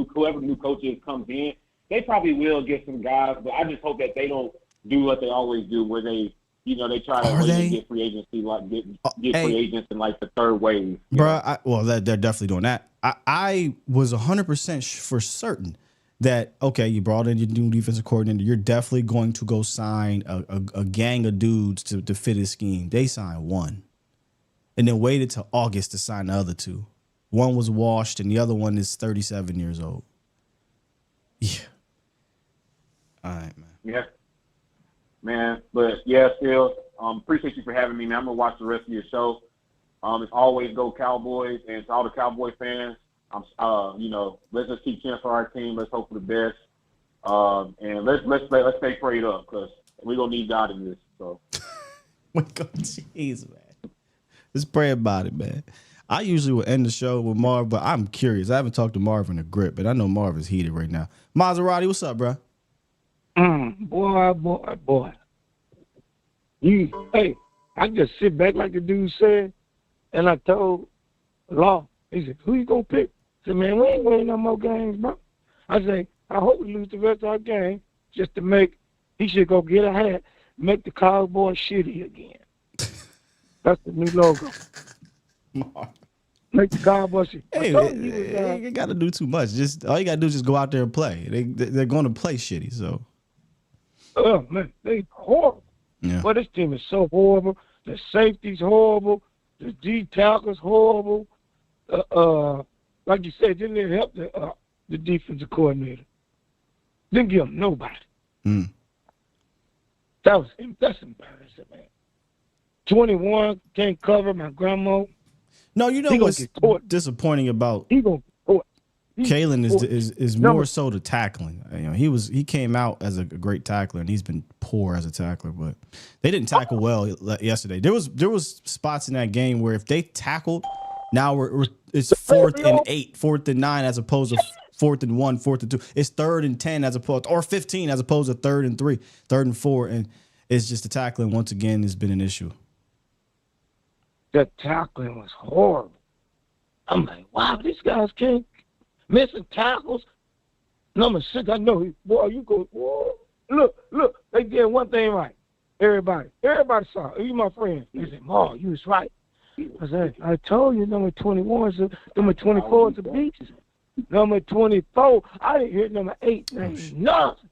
S6: whoever the new coaches comes in, they probably will get some guys. But I just hope that they don't do what they always do, where they they try to get free agency, like get free agents in like the third wave.
S4: Bro, they're definitely doing that. I was 100% for certain that you brought in your new defensive coordinator. You're definitely going to go sign a gang of dudes to fit his scheme. They signed one. And then waited till August to sign the other 2. One was washed, and the other one is 37 years old. Yeah. All right, man.
S6: Yeah. Man, but still, appreciate you for having me, man. I'm going to watch the rest of your show. As always, go Cowboys, and to all the Cowboy fans, let's just keep cheering for our team. Let's hope for the best. And let's stay prayed up, because we're going to need God in this. So.
S4: Jeez, man. Let's pray about it, man. I usually would end the show with Marv, but I'm curious. I haven't talked to Marv in a grip, but I know Marv is heated right now. Maserati, what's up, bro?
S7: Boy. I just sit back like the dude said, and I told Law, he said, who you going to pick? I said, man, we ain't winning no more games, bro. I said, I hope we lose the rest of our game just to he should go get a hat, make the Cowboys shitty again. That's the new logo. Make the Cowboys shitty.
S4: Hey, you got to do too much. All you got to do is just go out there and play. They're going to play shitty, so.
S7: Oh, man, they horrible.
S4: Yeah.
S7: But this team is so horrible. The safety's horrible. The D tackle's horrible. Like you said, didn't help the defensive coordinator. Didn't give him nobody. That's embarrassing, man. 21 can't cover my grandma.
S4: No, you know what's disappointing about
S7: He gonna get caught.
S4: Kalen is more so the tackling. You know, he came out as a great tackler, and he's been poor as a tackler. But they didn't tackle well yesterday. There was spots in that game where if they tackled, now it's 4th and 8, 4th and 9, as opposed to 4th and 1, 4th and 2. It's 3rd and 10 as opposed or 15 as opposed to 3rd and 3, 3rd and 4, and it's just the tackling once again has been an issue.
S7: The tackling was horrible. I'm like, wow, these guys can't missing tackles. Number 6, I know you go. Whoa. Look, they did one thing right. Everybody saw it. You my friend. He said, "Ma, you was right." I said, "I told you, number 21, number 24 is a beast. Number 24, I didn't hear number 8 name nothing."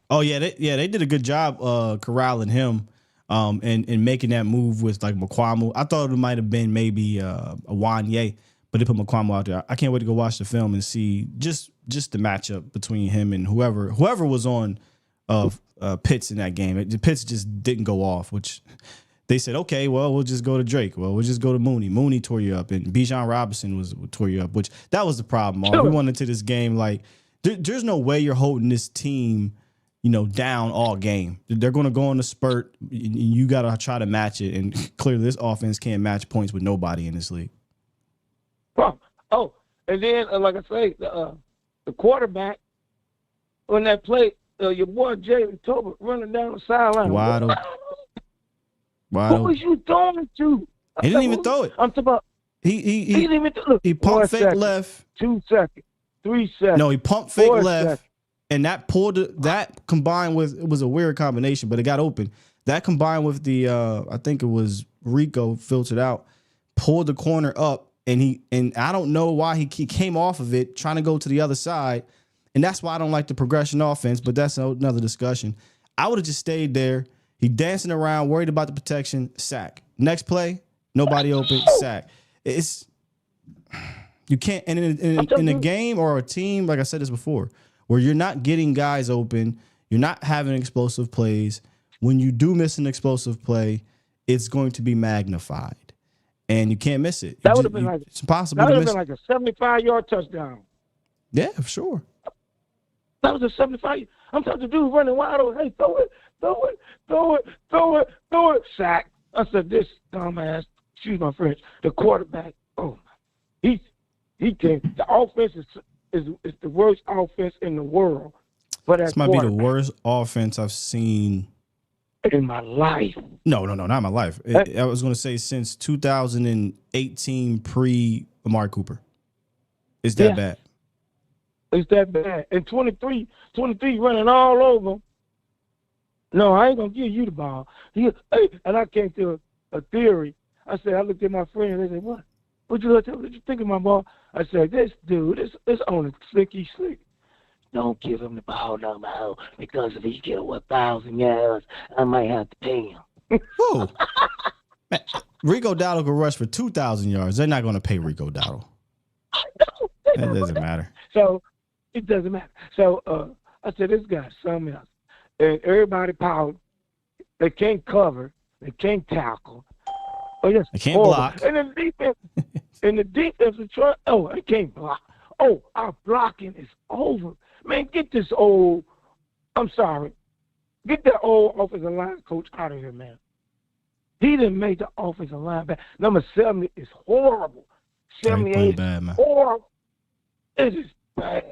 S4: Oh yeah, they did a good job corralling him, and making that move with like McQuamu. I thought it might have been maybe a Wanye, but they put McQuamu out there. I can't wait to go watch the film and see just the matchup between him and whoever was on Pitts in that game. Pitts just didn't go off, which they said, okay, well, we'll just go to Drake. Well, we'll just go to Mooney. Mooney tore you up, and Bijan Robinson tore you up, which that was the problem. Sure. We went into this game like there's no way you're holding this team, down all game. They're going to go on a spurt, and you got to try to match it. And clearly, this offense can't match points with nobody in this league.
S7: Oh, and then like I say, the quarterback on that play, your boy Jalen Tolbert running down the sideline.
S4: Wide open.
S7: What was you throwing it to?
S4: He didn't even throw it.
S7: I'm talking about. He didn't even look.
S4: He pumped fake left.
S7: 2 seconds. 3 seconds.
S4: No, he pumped fake left.
S7: Seconds.
S4: And that combined with, it was a weird combination, but it got open. That combined with the I think it was Rico filtered out, pulled the corner up, and I don't know why he came off of it trying to go to the other side, and that's why I don't like the progression offense. But that's another discussion. I would have just stayed there. He dancing around, worried about the protection, sack. Next play, nobody open, sack. You can't. And in a game or a team, like I said this before, where you're not getting guys open, you're not having explosive plays. When you do miss an explosive play, it's going to be magnified, and you can't miss it.
S7: That would have been
S4: it's impossible.
S7: That would have been like a 75-yard touchdown.
S4: Yeah, for sure.
S7: That was a 75. I'm talking to dude running wide open. Hey, throw it, sack. I said, this dumbass, excuse my French, the quarterback. Oh, he can't. The offense is the worst offense in the world. But
S4: this might be the worst offense I've seen
S7: in my life.
S4: No, not my life. I was going to say since 2018 pre-Amari Cooper. It's that bad.
S7: It's that bad. And 23 running all over him. No, I ain't going to give you the ball. And I came to a theory. I looked at my friend, and they said, what? What you think of my ball? I said, this dude, this only slicky slick. Don't give him the ball no more, because if he get 1,000 yards, I might have to pay him.
S4: Who? Man, Rico Dowdle could rush for 2,000 yards. They're not going to pay Rico Dowdle. That doesn't matter.
S7: So it doesn't matter. So I said, this guy's something else. And everybody powered. They can't cover. They can't tackle. Oh, yes,
S4: they can't block.
S7: And the defense is trying. Oh, they can't block. Oh, our blocking is over. Man, get this old. I'm sorry. Get that old offensive line coach out of here, man. He didn't make the offensive line bad. Number 70 is horrible. 78
S4: bad, man.
S7: Horrible. It is bad.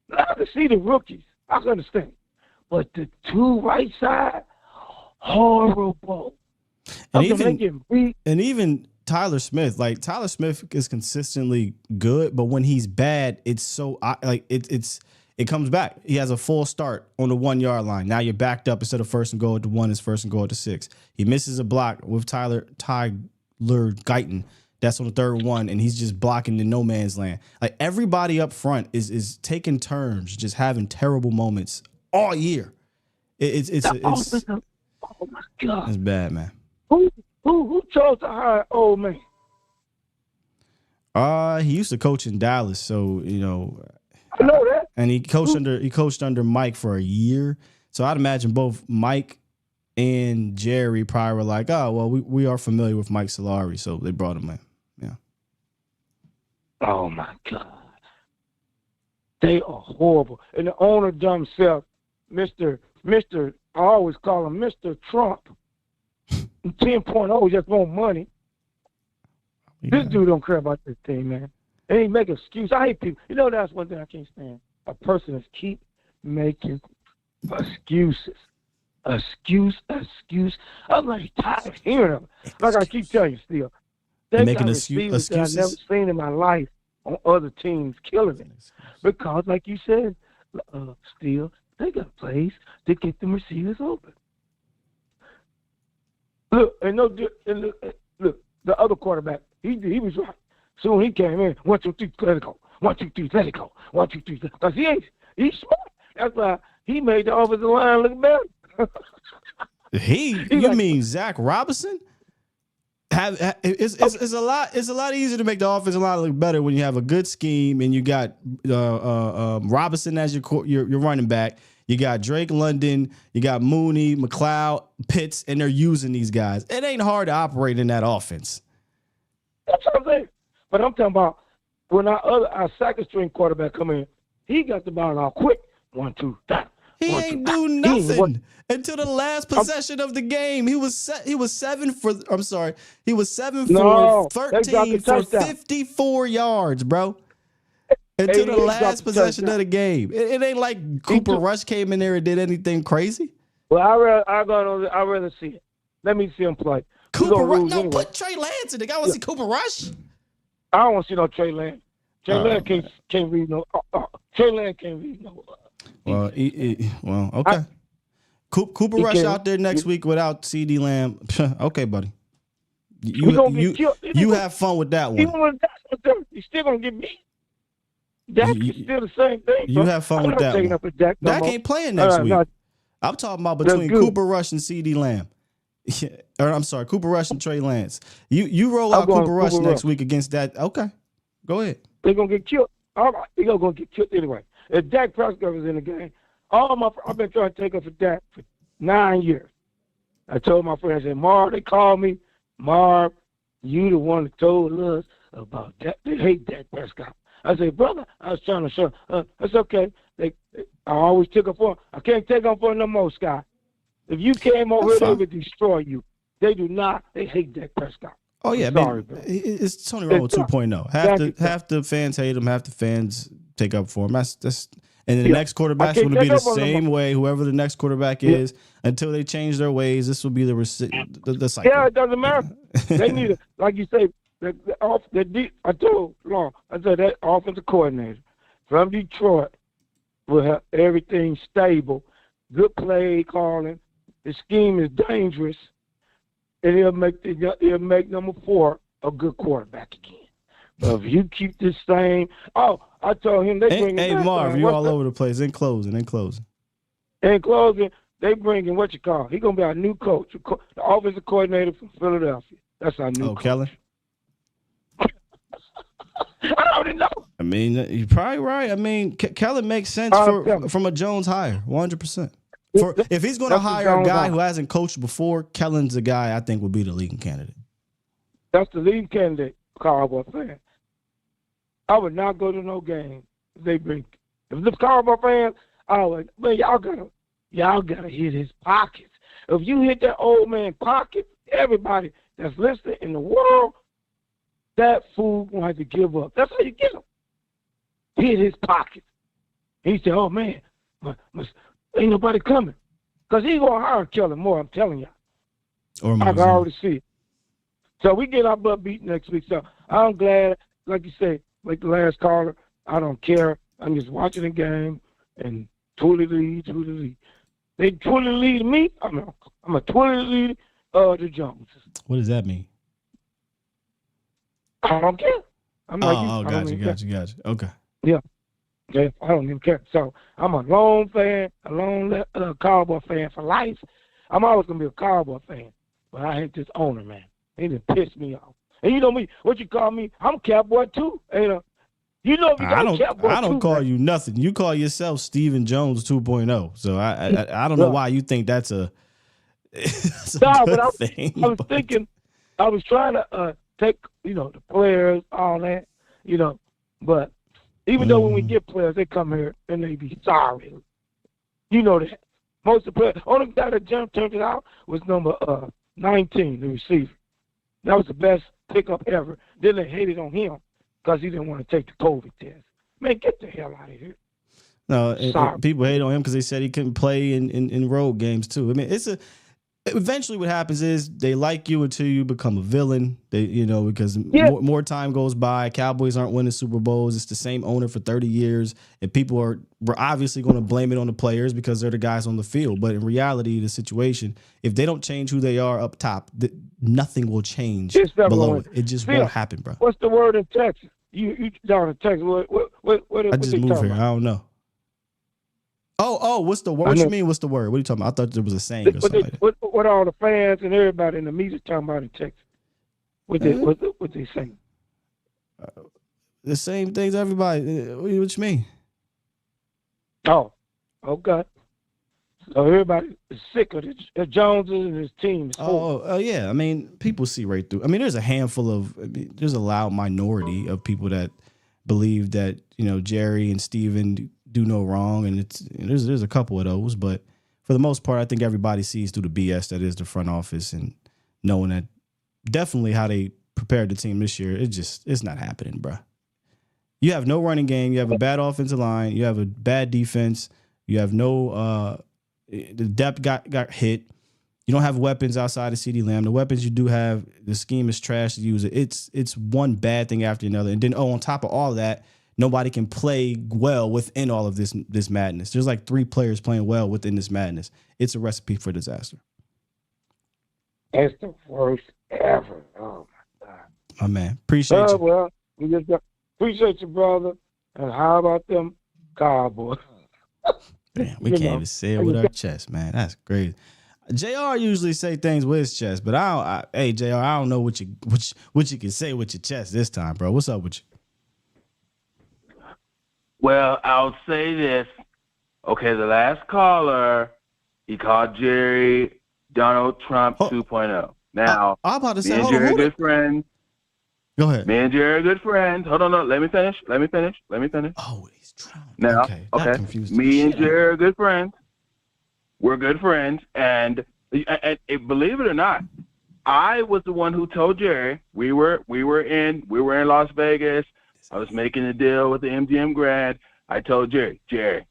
S7: Now to see the rookies, I can understand. But the 2 right side, horrible.
S4: And even Tyler Smith, Tyler Smith is consistently good, but when he's bad, it's so it comes back. He has a full start on the 1 yard line. Now you're backed up instead of first and goal at the 1, it's first and goal at the 6. He misses a block with Tyler Guyton. That's on the 3rd one, and he's just blocking in no man's land. Like everybody up front is taking turns, just having terrible moments all year.
S7: Oh my God,
S4: it's bad, man.
S7: Who chose to hire old man?
S4: He used to coach in Dallas, so
S7: I know that.
S4: And he coached under Mike for a year. So I'd imagine both Mike and Jerry probably were like, oh, well, we are familiar with Mike Solari, so they brought him in. Yeah.
S7: Oh, my God. They are horrible. And the owner dumb self, Mr. I always call him Mr. Trump. 10.0 just want money. This dude don't care about this thing, man. And he make excuses. I hate people. You know, that's one thing I can't stand. A person that keep making excuses. Excuse. I'm like tired of hearing them. Like I keep telling you still. They
S4: making
S7: got receivers that I've never seen in my life on other teams killing it. Because, like you said, still, they got plays to get them receivers open. Look, look, the other quarterback, he was right. Soon he came in, 1, 2, 3, let it go. 1, 2, 3, let it go. 1, 2, 3, because he's smart. That's why he made the offensive line look better.
S4: You mean Zach Robinson? It's a lot easier to make the offensive line look better when you have a good scheme and you got Robinson as your running back. You got Drake London, you got Mooney, McLeod, Pitts, and they're using these guys. It ain't hard to operate in that offense.
S7: That's what I'm saying. But I'm talking about when our second string quarterback come in, he got the ball out quick. 1, 2, 3.
S4: He ain't do nothing until the last possession of the game. He was 7 for 13 for 54 yards, bro. Until the last possession of the game. It ain't like Cooper Rush came in there and did anything crazy.
S7: Well, I'd rather see it. Let me see him play.
S4: Cooper Rush? No, put Trey Lance in. The guy want to see Cooper Rush?
S7: I don't want to see no Trey Lance. Trey Lance can't read no. Trey Lance can't read no.
S4: Well, okay. Cooper Rush out there next week without CD Lamb. Okay, buddy. You have fun with that one.
S7: Even when Dak's there, he's still gonna get beat. Dak is still the same thing.
S4: You have fun with that one. Dak ain't playing next week. I'm talking about between Cooper Rush and CD Lamb. Or I'm sorry, Cooper Rush and Trey Lance. You roll out Cooper Rush next week against that. Okay, go ahead.
S7: They're gonna get killed. All right, they're gonna get killed anyway. If Dak Prescott was in the game, I've been trying to take up for Dak for 9 years. I told my friends, I said, Marv, they called me. Marv, you the one that told us about Dak. They hate Dak Prescott. I said, brother, I was trying to show. That's okay. I always took him for. I can't take him for no more, Scott. If you came over here, they would destroy you. They do not. They hate Dak Prescott.
S4: Oh yeah, sorry, man. It's Tony Romo 2.0. Half the fans hate him. Half the fans take up for him. That's and then the next quarterback's going to be the same way. Whoever the next quarterback is, until they change their ways, this will be the cycle.
S7: Yeah, it doesn't matter. They need like you say. I told Law, I said that offensive coordinator from Detroit will have everything stable, good play calling. The scheme is dangerous, and he'll make number 4 a good quarterback again. But if you keep this same, I told him they bring.
S4: Hey Marv, you all over the place. In closing,
S7: they bring in what you call. He's gonna be our new coach, the offensive coordinator from Philadelphia. That's our new coach.
S4: Kellen.
S7: I already know.
S4: I mean, you're probably right. I mean, Kellen makes sense from a Jones hire, 100%. If he's going to hire a guy who hasn't coached before, Kellen's the guy I think would be the leading candidate.
S7: That's the leading candidate, Cowboy fan. I would not go to no game if they bring. If the Cowboy fans, man, y'all gotta hit his pockets. If you hit that old man pocket, everybody that's listening in the world, that fool gonna have to give up. That's how you get him. Hit his pocket. He said, "Oh man, ain't nobody coming," because he's gonna hire Kellen Moore. I'm telling you. I can already see it. So we get our butt beat next week. So I'm glad, like you say, like the last caller. I don't care. I'm just watching the game and twirly lead. They twirly lead me. I'm a twirly lead the Joneses.
S4: What does that mean?
S7: I don't care.
S4: Got you. Okay.
S7: Yeah, I don't even care. So I'm a lone fan, a lone Cowboy fan for life. I'm always gonna be a Cowboy fan, but I hate this owner, man. He done pissed me off. And you know me, what you call me? I'm Cowboy too. You know me. I
S4: don't call you nothing. You call yourself Stephen Jones 2.0. So I don't know why you think that's That's a
S7: No,
S4: good
S7: but
S4: thing,
S7: I was
S4: but-
S7: thinking, I was trying to take, the players, all that, but even though when we get players, they come here and they be sorry. You know that. Most of the players, only guy that turned it out was number 19, the receiver. That was the best pickup ever. Then they hated on him because he didn't want to take the COVID test. Man, get the hell out of here.
S4: No,
S7: Sorry.
S4: people hate on him because they said he couldn't play in road games too. I mean, eventually what happens is they like you until you become a villain. Because more time goes by. Cowboys aren't winning Super Bowls. It's the same owner for 30 years, and we're obviously going to blame it on the players because they're the guys on the field. But in reality, the situation, if they don't change who they are up top, nothing will change below it. It just won't happen, bro.
S7: What's the word in Texas? You down in Texas? What
S4: I just moved here. I don't know. Oh, what's the word? What you mean? What's the word? What are you talking about? I thought there was a saying or something like that.
S7: What all the fans and everybody in the media talking about in Texas? What they saying?
S4: The same things everybody. What you mean?
S7: Oh, okay. So everybody is sick of the Joneses and his team.
S4: Oh, yeah. I mean, people see right through. I mean, there's a handful of. There's a loud minority of people that believe that Jerry and Steven do no wrong, and there's a couple of those, but for the most part, I think everybody sees through the BS that is the front office, and knowing that definitely how they prepared the team this year, it's not happening, bro. You have no running game, you have a bad offensive line, you have a bad defense, you have no the depth got hit. You don't have weapons outside of CeeDee Lamb. The weapons you do have, the scheme is trash to use it. It's one bad thing after another, and then on top of all of that, nobody can play well within all of this madness. There's like 3 players playing well within this madness. It's a recipe for disaster.
S7: It's the worst ever. Oh, my God.
S4: My man. Appreciate you.
S7: Well, we just appreciate you, brother. And how about them Cowboys?
S4: Damn, we can't even say it with our chest, man. That's crazy. JR usually say things with his chest, but hey, JR, I don't know what you can say with your chest this time, bro. What's up with you?
S8: Well, I'll say this. Okay, the last caller, he called Jerry Donald Trump 2.0. Now,
S4: I'm about to say,
S8: me and Jerry are good friends.
S4: Go ahead.
S8: Me and Jerry are good friends. Hold on, let me finish.
S4: Oh, he's Trump.
S8: Now,
S4: okay.
S8: Me and Jerry are good friends. We're good friends, and believe it or not, I was the one who told Jerry we were in Las Vegas. I was making a deal with the MGM grad. I told Jerry,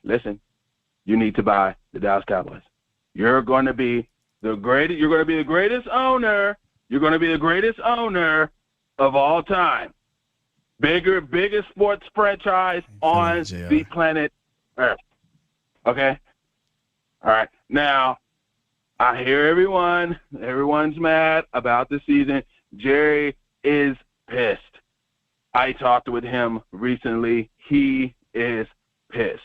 S8: listen, you need to buy the Dallas Cowboys. You're going to be the greatest. You're going to be the greatest owner. You're going to be the greatest owner of all time. Biggest sports franchise on the planet Earth. Okay? All right. Now, I hear everyone's mad about the season. Jerry is pissed. I talked with him recently. He is pissed.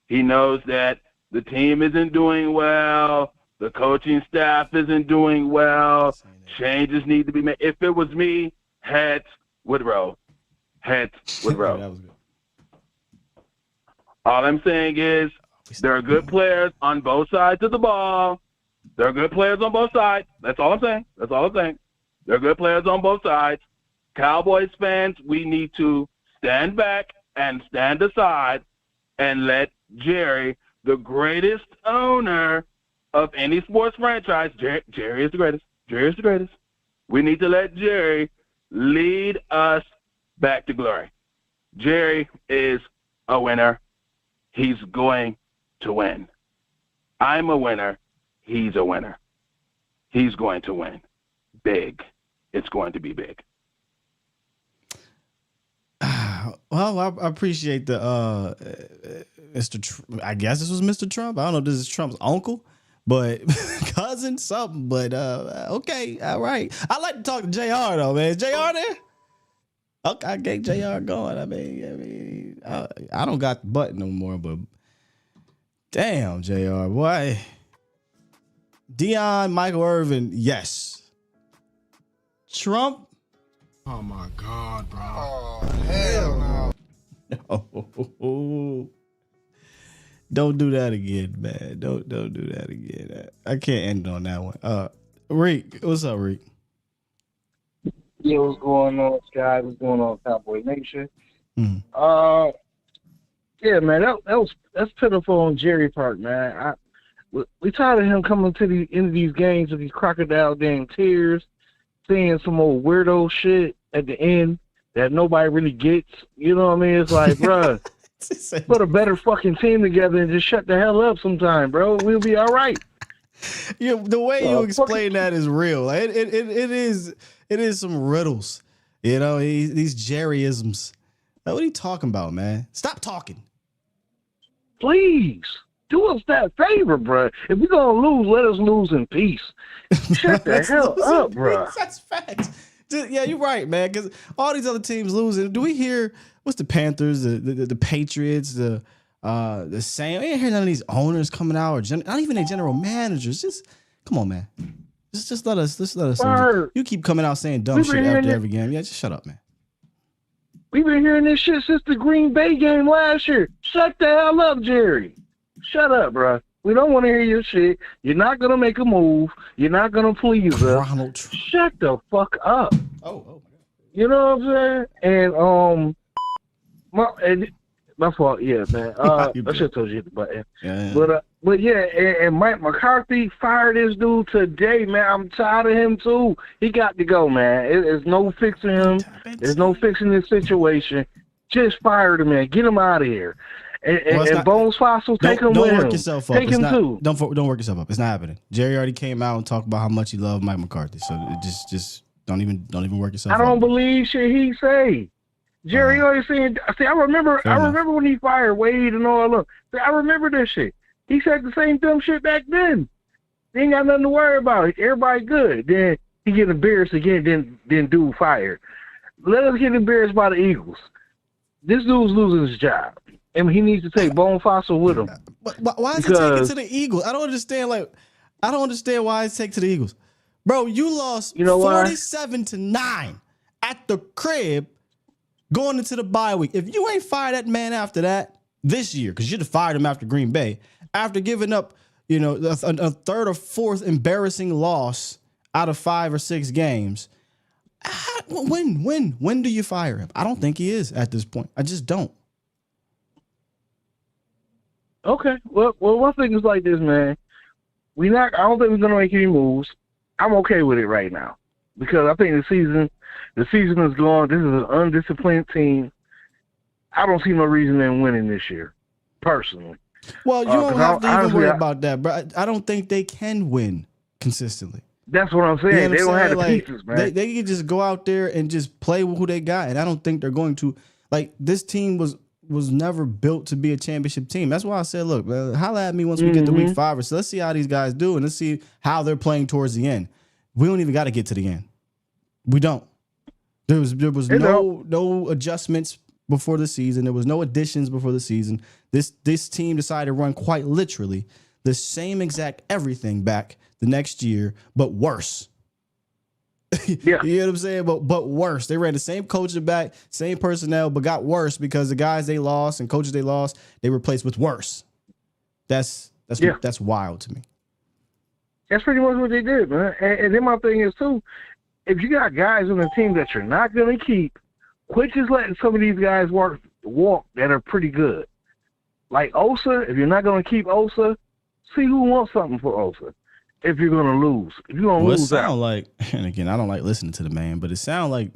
S8: He knows that the team isn't doing well. The coaching staff isn't doing well. Changes need to be made. If it was me, heads would roll. Heads would roll.
S4: That was good.
S8: All I'm saying is there are good players on both sides of the ball. There are good players on both sides. That's all I'm saying. There are good players on both sides. Cowboys fans, we need to stand back and stand aside and let Jerry, the greatest owner of any sports franchise, Jerry is the greatest. Jerry is the greatest. We need to let Jerry lead us back to glory. Jerry is a winner. He's going to win. I'm a winner. He's a winner. He's going to win. Big. It's going to be big.
S4: Well, I appreciate the Mr. I guess this was Mr. Trump. I don't know if this is Trump's uncle, but cousin something. But okay, all right. I like to talk to JR though, man. Is JR there? Okay, I get JR going. I mean, I don't got the button no more, but damn, JR, boy. Deion, Michael Irvin, yes. Trump.
S9: Oh my God, bro.
S7: Oh, hell no.
S4: No. Don't do that again, man. Don't do that again. I can't end on that one. Reek, what's up, Reek?
S7: Yeah, what's going on, Sky? What's going on, Cowboy Nation?
S4: Mm.
S7: Yeah, man, that's pitiful on Jerry part, man. We tired of him coming to the end of these games with these crocodile dang tears, saying some old weirdo shit at the end that nobody really gets. You know what I mean? It's like, bruh, put a better fucking team together and just shut the hell up sometime, bro. We'll be all right.
S4: Yeah, the way you explain that is real. Like, it is some riddles. You know, these Jerryisms. Like, what are you talking about, man? Stop talking.
S7: Please. Do us that favor, bro. If we're going to lose, let us lose in peace. Shut the hell up, bro.
S4: That's facts. Yeah, you're right, man, because all these other teams losing. Do we hear, what's the Panthers, the Patriots, the same? I ain't hear none of these owners coming out, or not even their general managers. Just, come on, man. Just let us lose. You keep coming out saying dumb shit after every game. Yeah, just shut up, man.
S7: We've been hearing this shit since the Green Bay game last year. Shut the hell up, Jerry. Shut up, bro. We don't want to hear your shit. You're not going to make a move. You're not going to please us. Shut the fuck up.
S4: Oh.
S7: You know what I'm saying? And my fault, yeah, man. I should have told you hit the button. Yeah. But yeah, and Mike McCarthy fired this dude today, man. I'm tired of him too. He got to go, man. There's no fixing him. There's no fixing this situation. Just fire the man. Get him out of here. And Bones Fossil, take him with him.
S4: Don't work yourself up.
S7: Take him too.
S4: Don't work yourself up. It's not happening. Jerry already came out and talked about how much he loved Mike McCarthy. So just don't even work yourself up.
S7: I don't believe shit he say. Jerry always saying. See, I remember when he fired Wade and all that. See, I remember this shit. He said the same dumb shit back then. He ain't got nothing to worry about. Everybody good. Then he get embarrassed again. Then dude fired. Let us get embarrassed by the Eagles. This dude's losing his job. And he needs to take Bone Fossil with him.
S4: But why is he taking to the Eagles? I don't understand. I don't understand why he's taking to the Eagles, bro. You lost 47-9 at the crib going into the bye week. If you ain't fired that man after that this year, because you'd have fired him after Green Bay, after giving up, a third or fourth embarrassing loss out of 5 or 6 games. When do you fire him? I don't think he is at this point. I just don't.
S7: Okay. Well, one thing is like this, man. I don't think we're gonna make any moves. I'm okay with it right now because I think the season is gone. This is an undisciplined team. I don't see no reason in winning this year, personally.
S4: Well, you don't have to even worry about that, bro. I don't think they can win consistently.
S7: That's what I'm saying. You know they don't have the pieces, man.
S4: They can just go out there and just play with who they got, and I don't think they're going to. Like, this team was never built to be a championship team. That's why I said, look, holla at me once we get to week 5 or so. Let's see how these guys do, and let's see how they're playing towards the end. We don't even got to get to the end. We don't. There was no adjustments before the season. There was no additions before the season. This team decided to run quite literally the same exact everything back the next year, but worse.
S7: Yeah.
S4: You know what I'm saying? But worse. They ran the same coaching back, same personnel, but got worse because the guys they lost and coaches they lost, they replaced with worse. That's wild to me.
S7: That's pretty much what they did, man. And then my thing is too, if you got guys on the team that you're not gonna keep, quit just letting some of these guys walk that are pretty good. Like Osa, if you're not gonna keep Osa, see who wants something for Osa. If you're gonna lose, if you're gonna lose, it sound
S4: like, and again, I don't like listening to the man, but it sounds like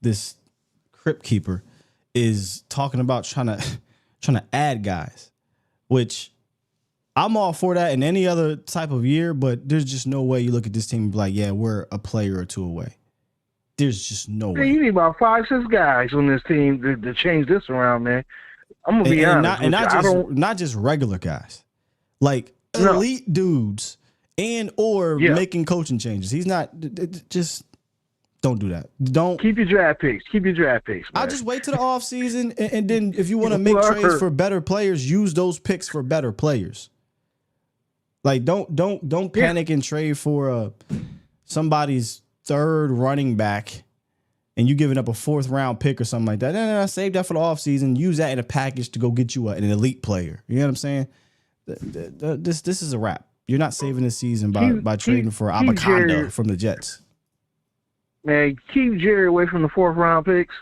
S4: this crypt keeper is talking about trying to add guys, which I'm all for that in any other type of year, but there's just no way you look at this team and be like, yeah, we're a player or two away. There's just no way.
S7: You need about 5-6 guys on this team to change this around, man. I'm gonna be honest,
S4: not just regular guys, like elite dudes. Or making coaching changes. He's not. Just don't do that. Don't
S7: keep your draft picks. Man.
S4: I'll just wait till the offseason, and then if you want to make trades for better players, use those picks for better players. Like don't panic and trade for somebody's third running back and you giving up a 4th round pick or something like that, no, save that for the offseason. Use that in a package to go get you an elite player. You know what I'm saying? This is a wrap. You're not saving this season by trading for Abakanda from the Jets.
S7: Man, keep Jerry away from the 4th round picks.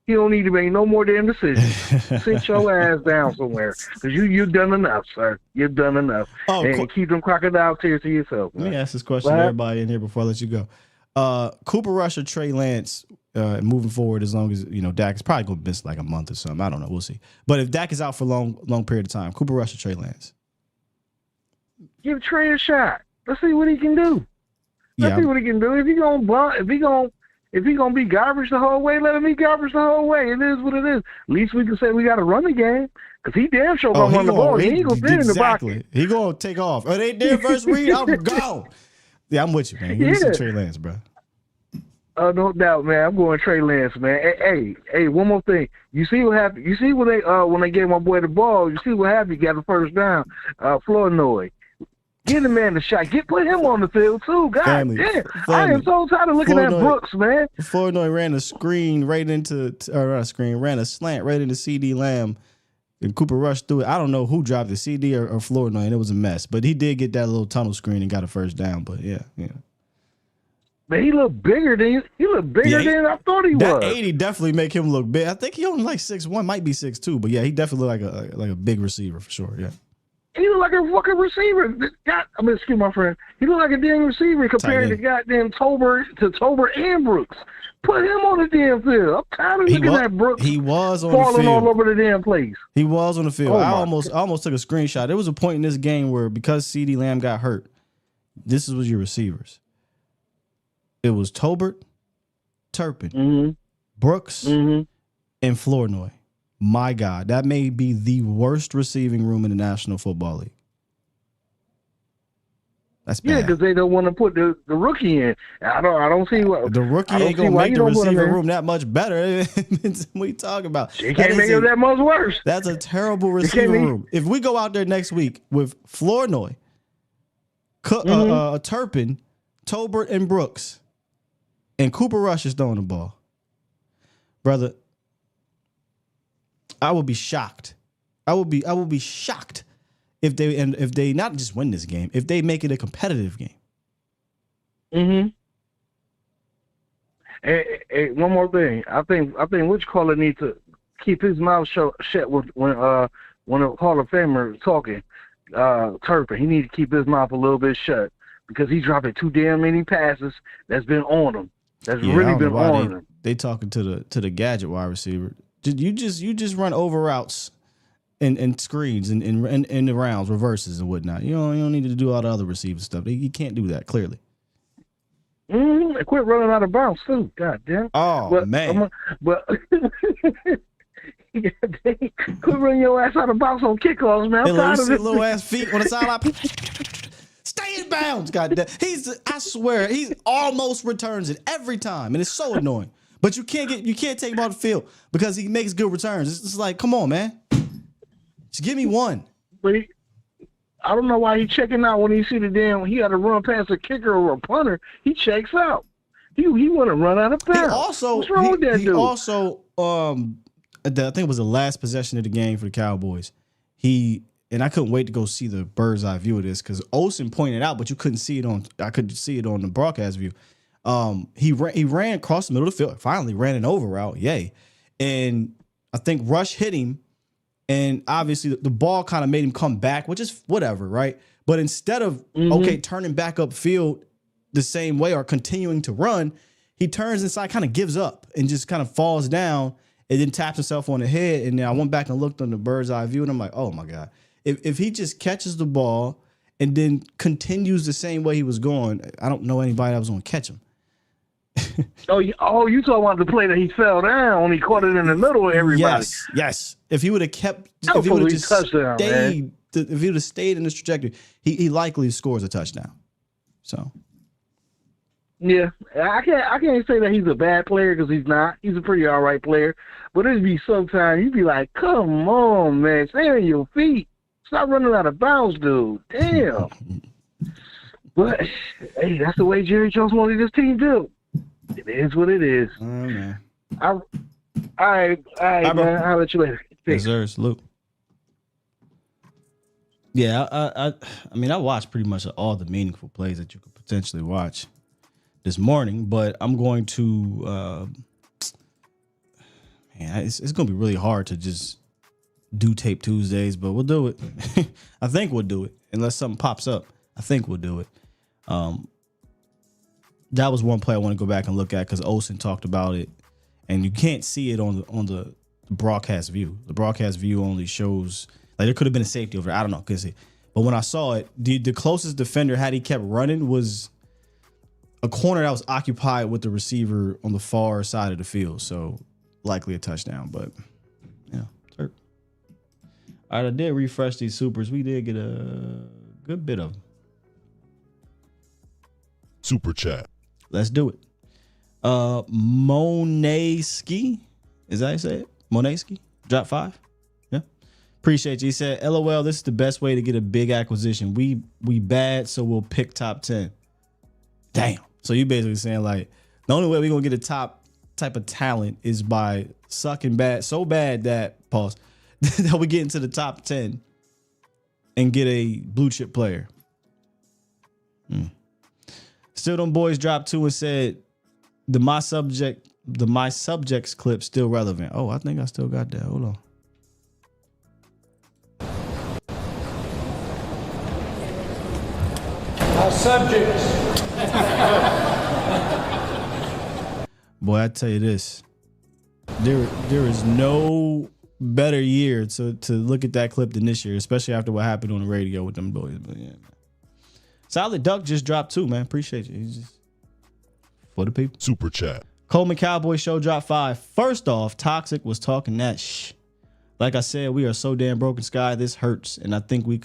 S7: He don't need to make no more damn decisions. Sit your ass down somewhere, because you've done enough, sir. You've done enough. And keep them crocodile tears to yourself. Man.
S4: Let me ask this question to everybody in here before I let you go. Cooper Rush or Trey Lance moving forward, as long as Dak is probably going to miss like a month or something. I don't know. We'll see. But if Dak is out for a long period of time, Cooper Rush or Trey Lance?
S7: Give Trey a shot. Let's see what he can do. Let's see what he can do. If he gonna be garbage the whole way, let him be garbage the whole way. It is what it is. At least we can say we got to run the game, because he damn sure gonna run the ball. He ain't gonna fit in the pocket.
S4: He gonna take off. Oh, they did first read. I'm gone. Yeah, I'm with you, man. Give me some Trey Lance, bro.
S7: No doubt, man. I'm going Trey Lance, man. Hey, one more thing. You see what happened? You see when they gave my boy the ball? You see what happened? He got the first down. Flournoy. Get the man the shot. Put him on the field too. God damn. I am so tired of looking at Brooks, man.
S4: Flournoy ran a screen right into, ran a slant right into CD Lamb, and Cooper Rush threw it. I don't know who dropped the CD or Flournoy, and it was a mess. But he did get that little tunnel screen and got a first down. But yeah.
S7: But he looked bigger than than I thought he was.
S4: That 80 definitely make him look big. I think he only like 6'1", might be 6'2", but yeah, he definitely looked like a big receiver for sure. Yeah.
S7: He looked like a fucking receiver. Excuse my friend. He looked like a damn receiver compared to goddamn Tolbert and Brooks. Put him on the damn field. I'm tired of looking at Brooks.
S4: He was on
S7: falling
S4: the field.
S7: all over the damn place.
S4: He was on the field. I almost took a screenshot. There was a point in this game where, because CD Lamb got hurt, this was your receivers. It was Tolbert, Turpin, Brooks, and Flournoy. My God, that may be the worst receiving room in the National Football League. That's bad.
S7: Yeah, because they don't want to put the rookie in. I don't see what
S4: the rookie ain't gonna make the receiver room that much better. What are you talking about?
S7: He can't make it that much worse.
S4: That's a terrible receiver room. If we go out there next week with Flournoy, Turpin, Tolbert, and Brooks, and Cooper Rush is throwing the ball, brother, I would be shocked. I would be shocked if they not just win this game, if they make it a competitive game.
S7: Hey, one more thing. I think which caller needs to keep his mouth shut when a Hall of Famer is talking. Turpin, he needs to keep his mouth a little bit shut, because he's dropping too damn many passes that's been on him. That's really been on him.
S4: They talking to the gadget wide receiver. You just run over routes and screens and the rounds, reverses and whatnot. You don't need to do all the other receiver stuff. You can't do that, clearly.
S7: Quit running out of bounds too. God damn.
S4: Oh, man.
S7: Quit running your ass out of bounds on kickoffs, man. I'm tired of it.
S4: Little ass feet on the sideline. Stay in bounds, goddamn. I swear, he almost returns it every time, and it's so annoying. But you can't take him off the field because he makes good returns. It's just like, come on, man. Just give me one.
S7: But I don't know why he's checking out when he see the damn. He got to run past a kicker or a punter. He checks out. He want to run out of bounds. What's wrong with that dude?
S4: He also, I think it was the last possession of the game for the Cowboys. And I couldn't wait to go see the bird's eye view of this, because Olsen pointed out, but you couldn't see it on. I could see it on the broadcast view. He ran across the middle of the field. Finally ran an over route. Yay. And I think Rush hit him. And obviously the ball kind of made him come back, which is whatever, right? But instead of, turning back upfield the same way or continuing to run, he turns inside, kind of gives up and just kind of falls down and then taps himself on the head. And then I went back and looked on the bird's eye view, and I'm like, oh, my God. If he just catches the ball and then continues the same way he was going, I don't know anybody that was going to catch him.
S7: you talking about the play that he fell down? He caught it in the middle of everybody.
S4: Yes. If he would have if he would have stayed in this trajectory, he likely scores a touchdown. So,
S7: yeah, I can't say that he's a bad player, because he's not. He's a pretty all right player. But it'd be sometimes you'd be like, come on, man, stay on your feet. Stop running out of bounds, dude. Damn. But hey, that's the way Jerry Jones wanted his team built. It is what it is.
S4: Oh, man.
S7: All right,
S4: bro.
S7: man. I'll let you later.
S4: Yes, sir. Salute. Yeah, I mean, I watched pretty much all the meaningful plays that you could potentially watch this morning, but I'm going to, man, it's going to be really hard to just do Tape Tuesdays, but we'll do it. I think we'll do it unless something pops up. I think we'll do it. That was one play I want to go back and look at because Olsen talked about it, and you can't see it on the broadcast view. The broadcast view only shows like there could have been a safety over there. I don't know, but when I saw it, the closest defender had he kept running was a corner that was occupied with the receiver on the far side of the field. So likely a touchdown, but yeah. All right, I did refresh these supers. We did get a good bit of them.
S2: Super chat.
S4: Let's do it. Moneski. Is that how you say it? Moneski? Drop 5? Yeah. Appreciate you. He said, LOL, this is the best way to get a big acquisition. We bad, so we'll pick top 10. Damn. So you basically saying like the only way we're gonna get a top type of talent is by sucking bad, so bad that pause that we get into the top 10 and get a blue chip player. Still them boys dropped 2 and said the my subjects clip still relevant. Oh, I think I still got that. Hold on.
S7: Our subjects.
S4: Boy, I tell you this. There is no better year to look at that clip than this year, especially after what happened on the radio with them boys. But yeah, man. Solid Duck just dropped 2, man. Appreciate you. He's just for the people.
S2: Super chat.
S4: Coleman Cowboy Show dropped 5. First off, Toxic was talking that shh. Like I said, we are so damn broken, Sky. This hurts, and I think who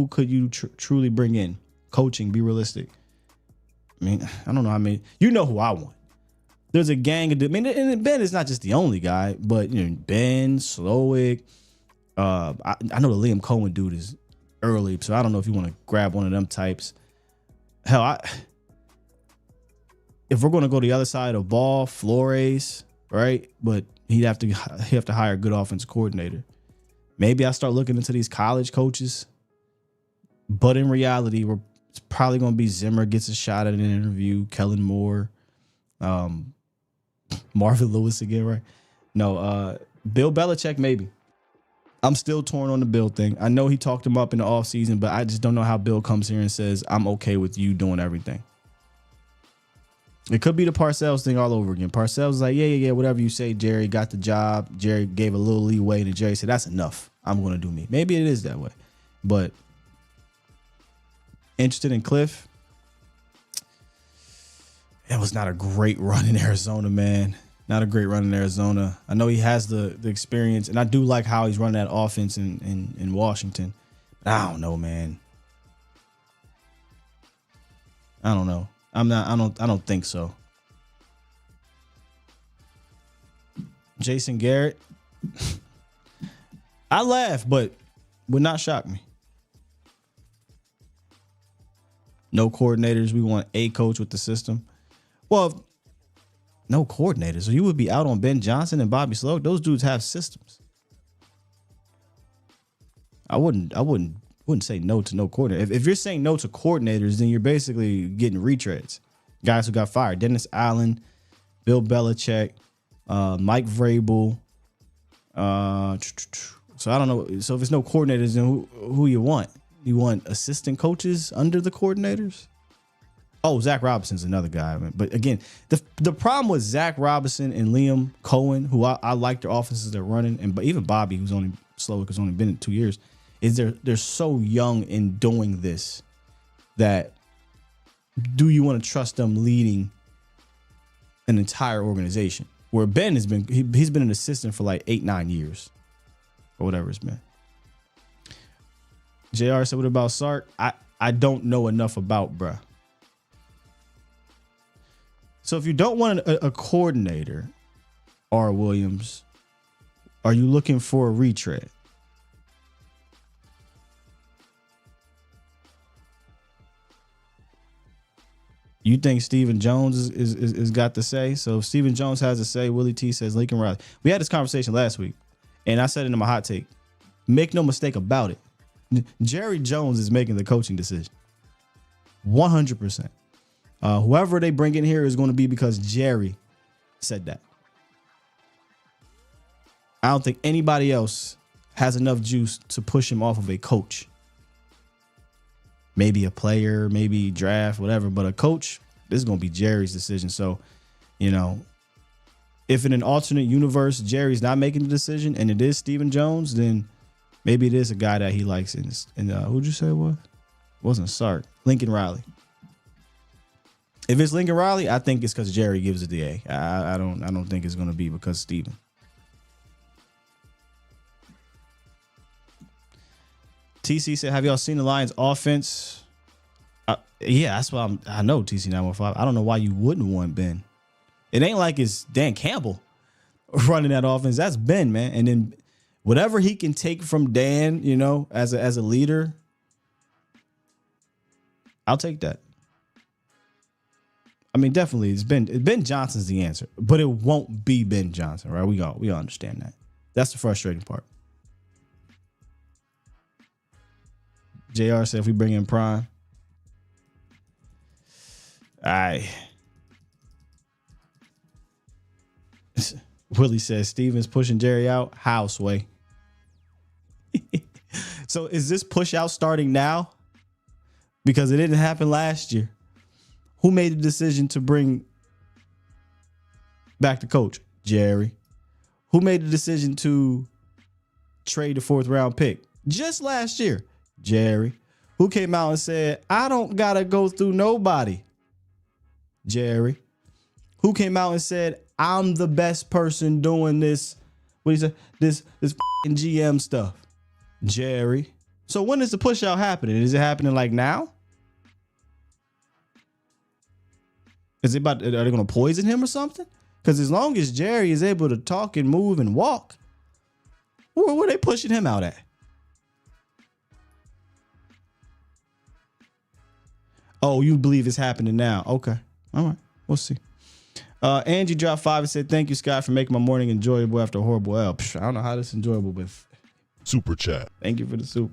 S4: could you truly bring in? Coaching, be realistic. I mean, I don't know how many. You know who I want. There's a gang of. I mean, and Ben is not just the only guy, but you know, Ben, Slowick. I know the Liam Cohen dude is early, so I don't know if you want to grab one of them types. Hell, if we're going to go the other side of ball, Flores, right? But he'd have to hire a good offensive coordinator. Maybe I start looking into these college coaches. But in reality, it's probably going to be Zimmer gets a shot at an interview, Kellen Moore, Marvin Lewis again, right? No, Bill Belichick, maybe. I'm still torn on the Bill thing. I know he talked him up in the offseason, but I just don't know how Bill comes here and says, I'm okay with you doing everything. It could be the Parcells thing all over again. Parcells is like, yeah, whatever you say, Jerry got the job. Jerry gave a little leeway, and Jerry said, that's enough. I'm going to do me. Maybe it is that way. But interested in Cliff. It was not a great run in Arizona, man. Not a great run in Arizona. I know he has the experience, and I do like how he's running that offense in Washington. But I don't know, man. I don't know. I don't think so. Jason Garrett. I laugh, but would not shock me. No coordinators. We want a coach with the system. Well, no coordinators. So you would be out on Ben Johnson and Bobby Sloak. Those dudes have systems. I wouldn't say no to no coordinator. If you're saying no to coordinators, then you're basically getting retreads. Guys who got fired. Dennis Allen, Bill Belichick, Mike Vrabel. So I don't know. So if it's no coordinators, then who you want? You want assistant coaches under the coordinators? Oh, Zach Robinson's another guy. But again, the problem with Zach Robinson and Liam Cohen, who I like their offenses they're running, and even Bobby, who's only slow because only been in 2 years, is they're so young in doing this that do you want to trust them leading an entire organization? Where Ben has been, he's been an assistant for like 8-9 years or whatever it's been. JR said, what about Sark? I don't know enough about bruh. So if you don't want a coordinator, R. Williams, are you looking for a retread? You think Stephen Jones is got to say? So if Stephen Jones has to say, Willie T says Lincoln Riley. We had this conversation last week, and I said it in my hot take. Make no mistake about it. Jerry Jones is making the coaching decision. 100%. Whoever they bring in here is going to be because Jerry said that. I don't think anybody else has enough juice to push him off of a coach. Maybe a player, maybe draft, whatever. But a coach, this is going to be Jerry's decision. So, you know, if in an alternate universe, Jerry's not making the decision and it is Stephen Jones, then maybe it is a guy that he likes. And who'd you say it was? It wasn't Sark. Lincoln Riley. If it's Lincoln Riley, I think it's because Jerry gives it the A. I don't think it's going to be because Stephen. TC said, have y'all seen the Lions offense? Yeah, that's why I know TC915. I don't know why you wouldn't want Ben. It ain't like it's Dan Campbell running that offense. That's Ben, man. And then whatever he can take from Dan, you know, as a leader, I'll take that. I mean, definitely, Ben Johnson's the answer, but it won't be Ben Johnson, right? We all understand that. That's the frustrating part. JR said if we bring in Prime. Willie says Steven's pushing Jerry out. Houseway. So is this push out starting now? Because it didn't happen last year. Who made the decision to bring back the coach? Jerry. Who made the decision to trade the 4th round pick? Just last year. Jerry. Who came out and said, I don't got to go through nobody? Jerry. Who came out and said, I'm the best person doing this, what he said, this f***ing GM stuff? Jerry. So when is the push out happening? Is it happening like now? Are they going to poison him or something? Because as long as Jerry is able to talk and move and walk, where are they pushing him out at? Oh, you believe it's happening now? Okay. All right. We'll see. Angie dropped 5 and said, thank you, Scott, for making my morning enjoyable after a horrible L. I don't know how this is enjoyable, but
S2: Super chat.
S4: Thank you for the soup.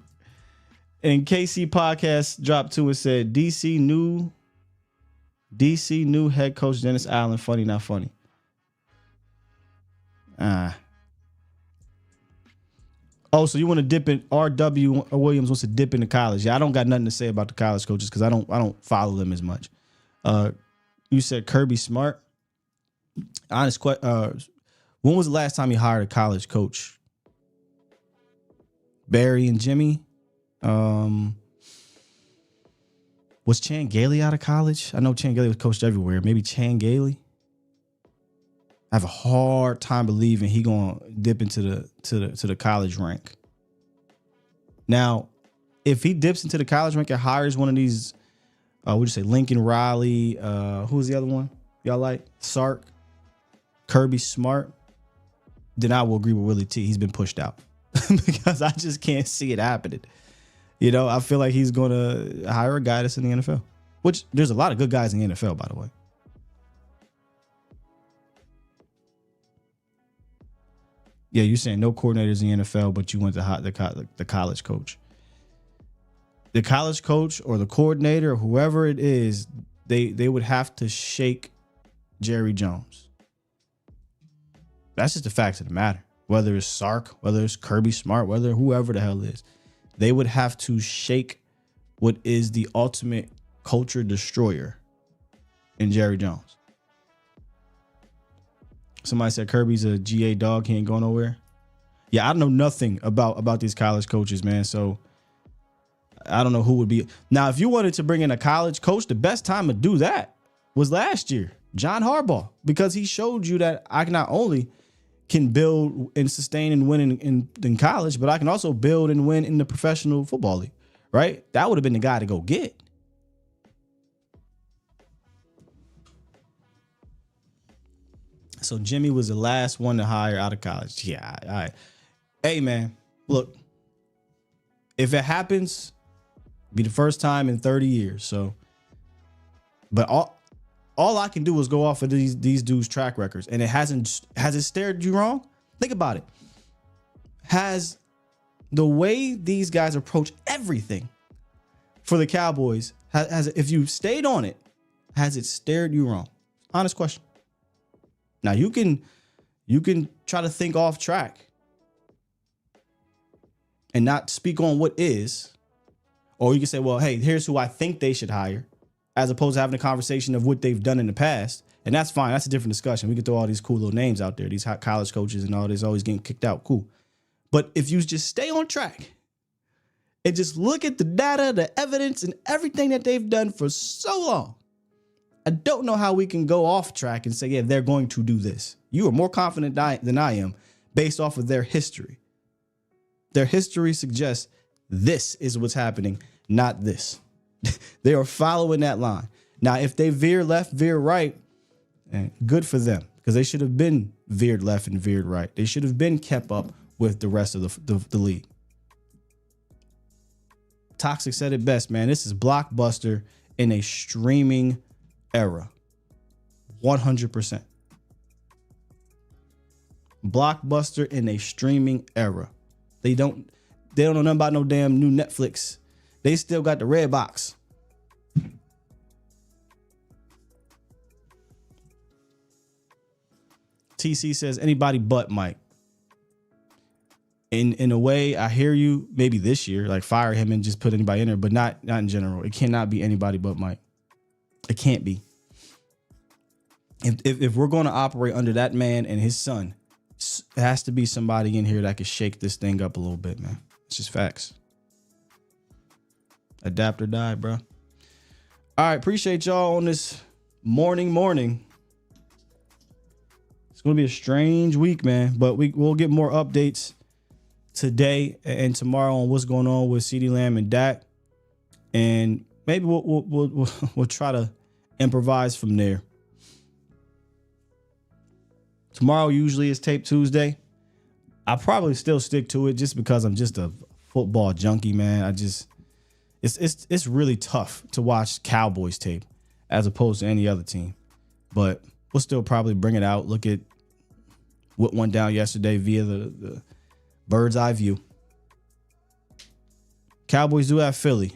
S4: And KC Podcast dropped 2 and said, DC new head coach Dennis Allen, funny, not funny. Oh, so you want to dip in? R.W. Williams wants to dip into college. Yeah, I don't got nothing to say about the college coaches because I don't follow them as much. You said Kirby Smart. Honest question. When was the last time you hired a college coach? Barry and Jimmy. Was Chan Gailey out of college? I know Chan Gailey was coached everywhere. Maybe Chan Gailey. I have a hard time believing he gonna dip into the college rank. Now, if he dips into the college rank and hires one of these, would you say Lincoln Riley? Who's the other one y'all like? Sark, Kirby Smart. Then I will agree with Willie T. He's been pushed out because I just can't see it happening. You know, I feel like he's gonna hire a guy that's in the NFL, which there's a lot of good guys in the NFL, by the way. Yeah, you're saying no coordinators in the NFL, but you went to the college coach. The college coach or the coordinator or whoever it is, they would have to shake Jerry Jones. That's just the facts of the matter. Whether it's Sark, whether it's Kirby Smart, whether whoever the hell it is, they would have to shake what is the ultimate culture destroyer in Jerry Jones. Somebody said Kirby's a GA dog. He ain't going nowhere. Yeah, I know nothing about these college coaches, man. So I don't know who would be. Now, if you wanted to bring in a college coach, the best time to do that was last year, John Harbaugh, because he showed you that I not only can build and sustain and win in college, but I can also build and win in the professional football league, right? That would have been the guy to go get. So Jimmy was the last one to hire out of college. Yeah, all right. Hey, man, look, if it happens, it'll be the first time in 30 years. So, but all I can do is go off of these dudes' track records, and has it stared you wrong? Think about it. Has the way these guys approach everything for the Cowboys, has if you stayed on it, has it stared you wrong? Honest question. Now you can try to think off track and not speak on what is, or you can say, well, hey, here's who I think they should hire, as opposed to having a conversation of what they've done in the past. And that's fine. That's a different discussion. We can throw all these cool little names out there, these hot college coaches and all this always getting kicked out. Cool. But if you just stay on track and just look at the data, the evidence, and everything that they've done for so long, I don't know how we can go off track and say, yeah, they're going to do this. You are more confident than I am based off of their history. Their history suggests this is what's happening, not this. They are following that line. Now, if they veer left, veer right, good for them, because they should have been veered left and veered right. They should have been kept up with the rest of the league. Toxic said it best, man. This is Blockbuster in a streaming era. 100%. Blockbuster in a streaming era. They don't know nothing about no damn new Netflix. They still got the red box. TC says anybody but Mike. In a way, I hear you. Maybe this year, like fire him and just put anybody in there, but not in general. It cannot be anybody but Mike. It can't be. If we're going to operate under that man and his son, it has to be somebody in here that can shake this thing up a little bit, man. It's just facts. Adapt or die, bro. All right, appreciate y'all on this morning. It's going to be a strange week, man, but we'll get more updates today and tomorrow on what's going on with CeeDee Lamb and Dak, and maybe we'll try to improvise from there. Tomorrow usually is Tape Tuesday. I'll probably still stick to it just because I'm just a football junkie, man. It's really tough to watch Cowboys tape as opposed to any other team, but we'll still probably bring it out. Look at what went down yesterday via the bird's eye view. Cowboys do have Philly.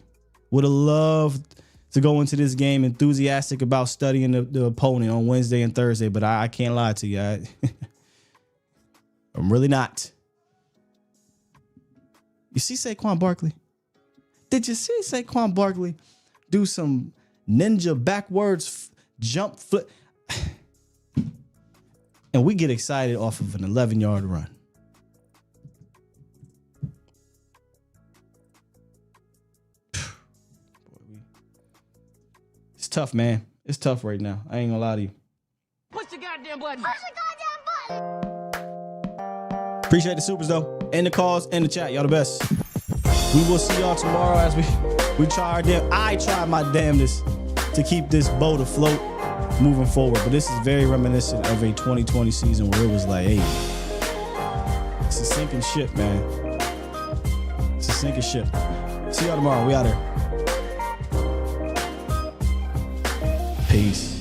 S4: Would have loved to go into this game enthusiastic about studying the opponent on Wednesday and Thursday, but I can't lie to you. I'm really not. You see Saquon Barkley? Did you see Saquon Barkley do some ninja backwards jump flip? And we get excited off of an 11-yard run. It's tough, man. It's tough right now. I ain't gonna lie to you.
S10: Push the goddamn button.
S11: Push the goddamn button.
S4: Appreciate the supers, though. And the calls and the chat. Y'all the best. We will see y'all tomorrow as we try our damn. I try my damnedest to keep this boat afloat moving forward. But this is very reminiscent of a 2020 season where it was like, hey, it's a sinking ship, man. It's a sinking ship. See y'all tomorrow. We out here. Peace.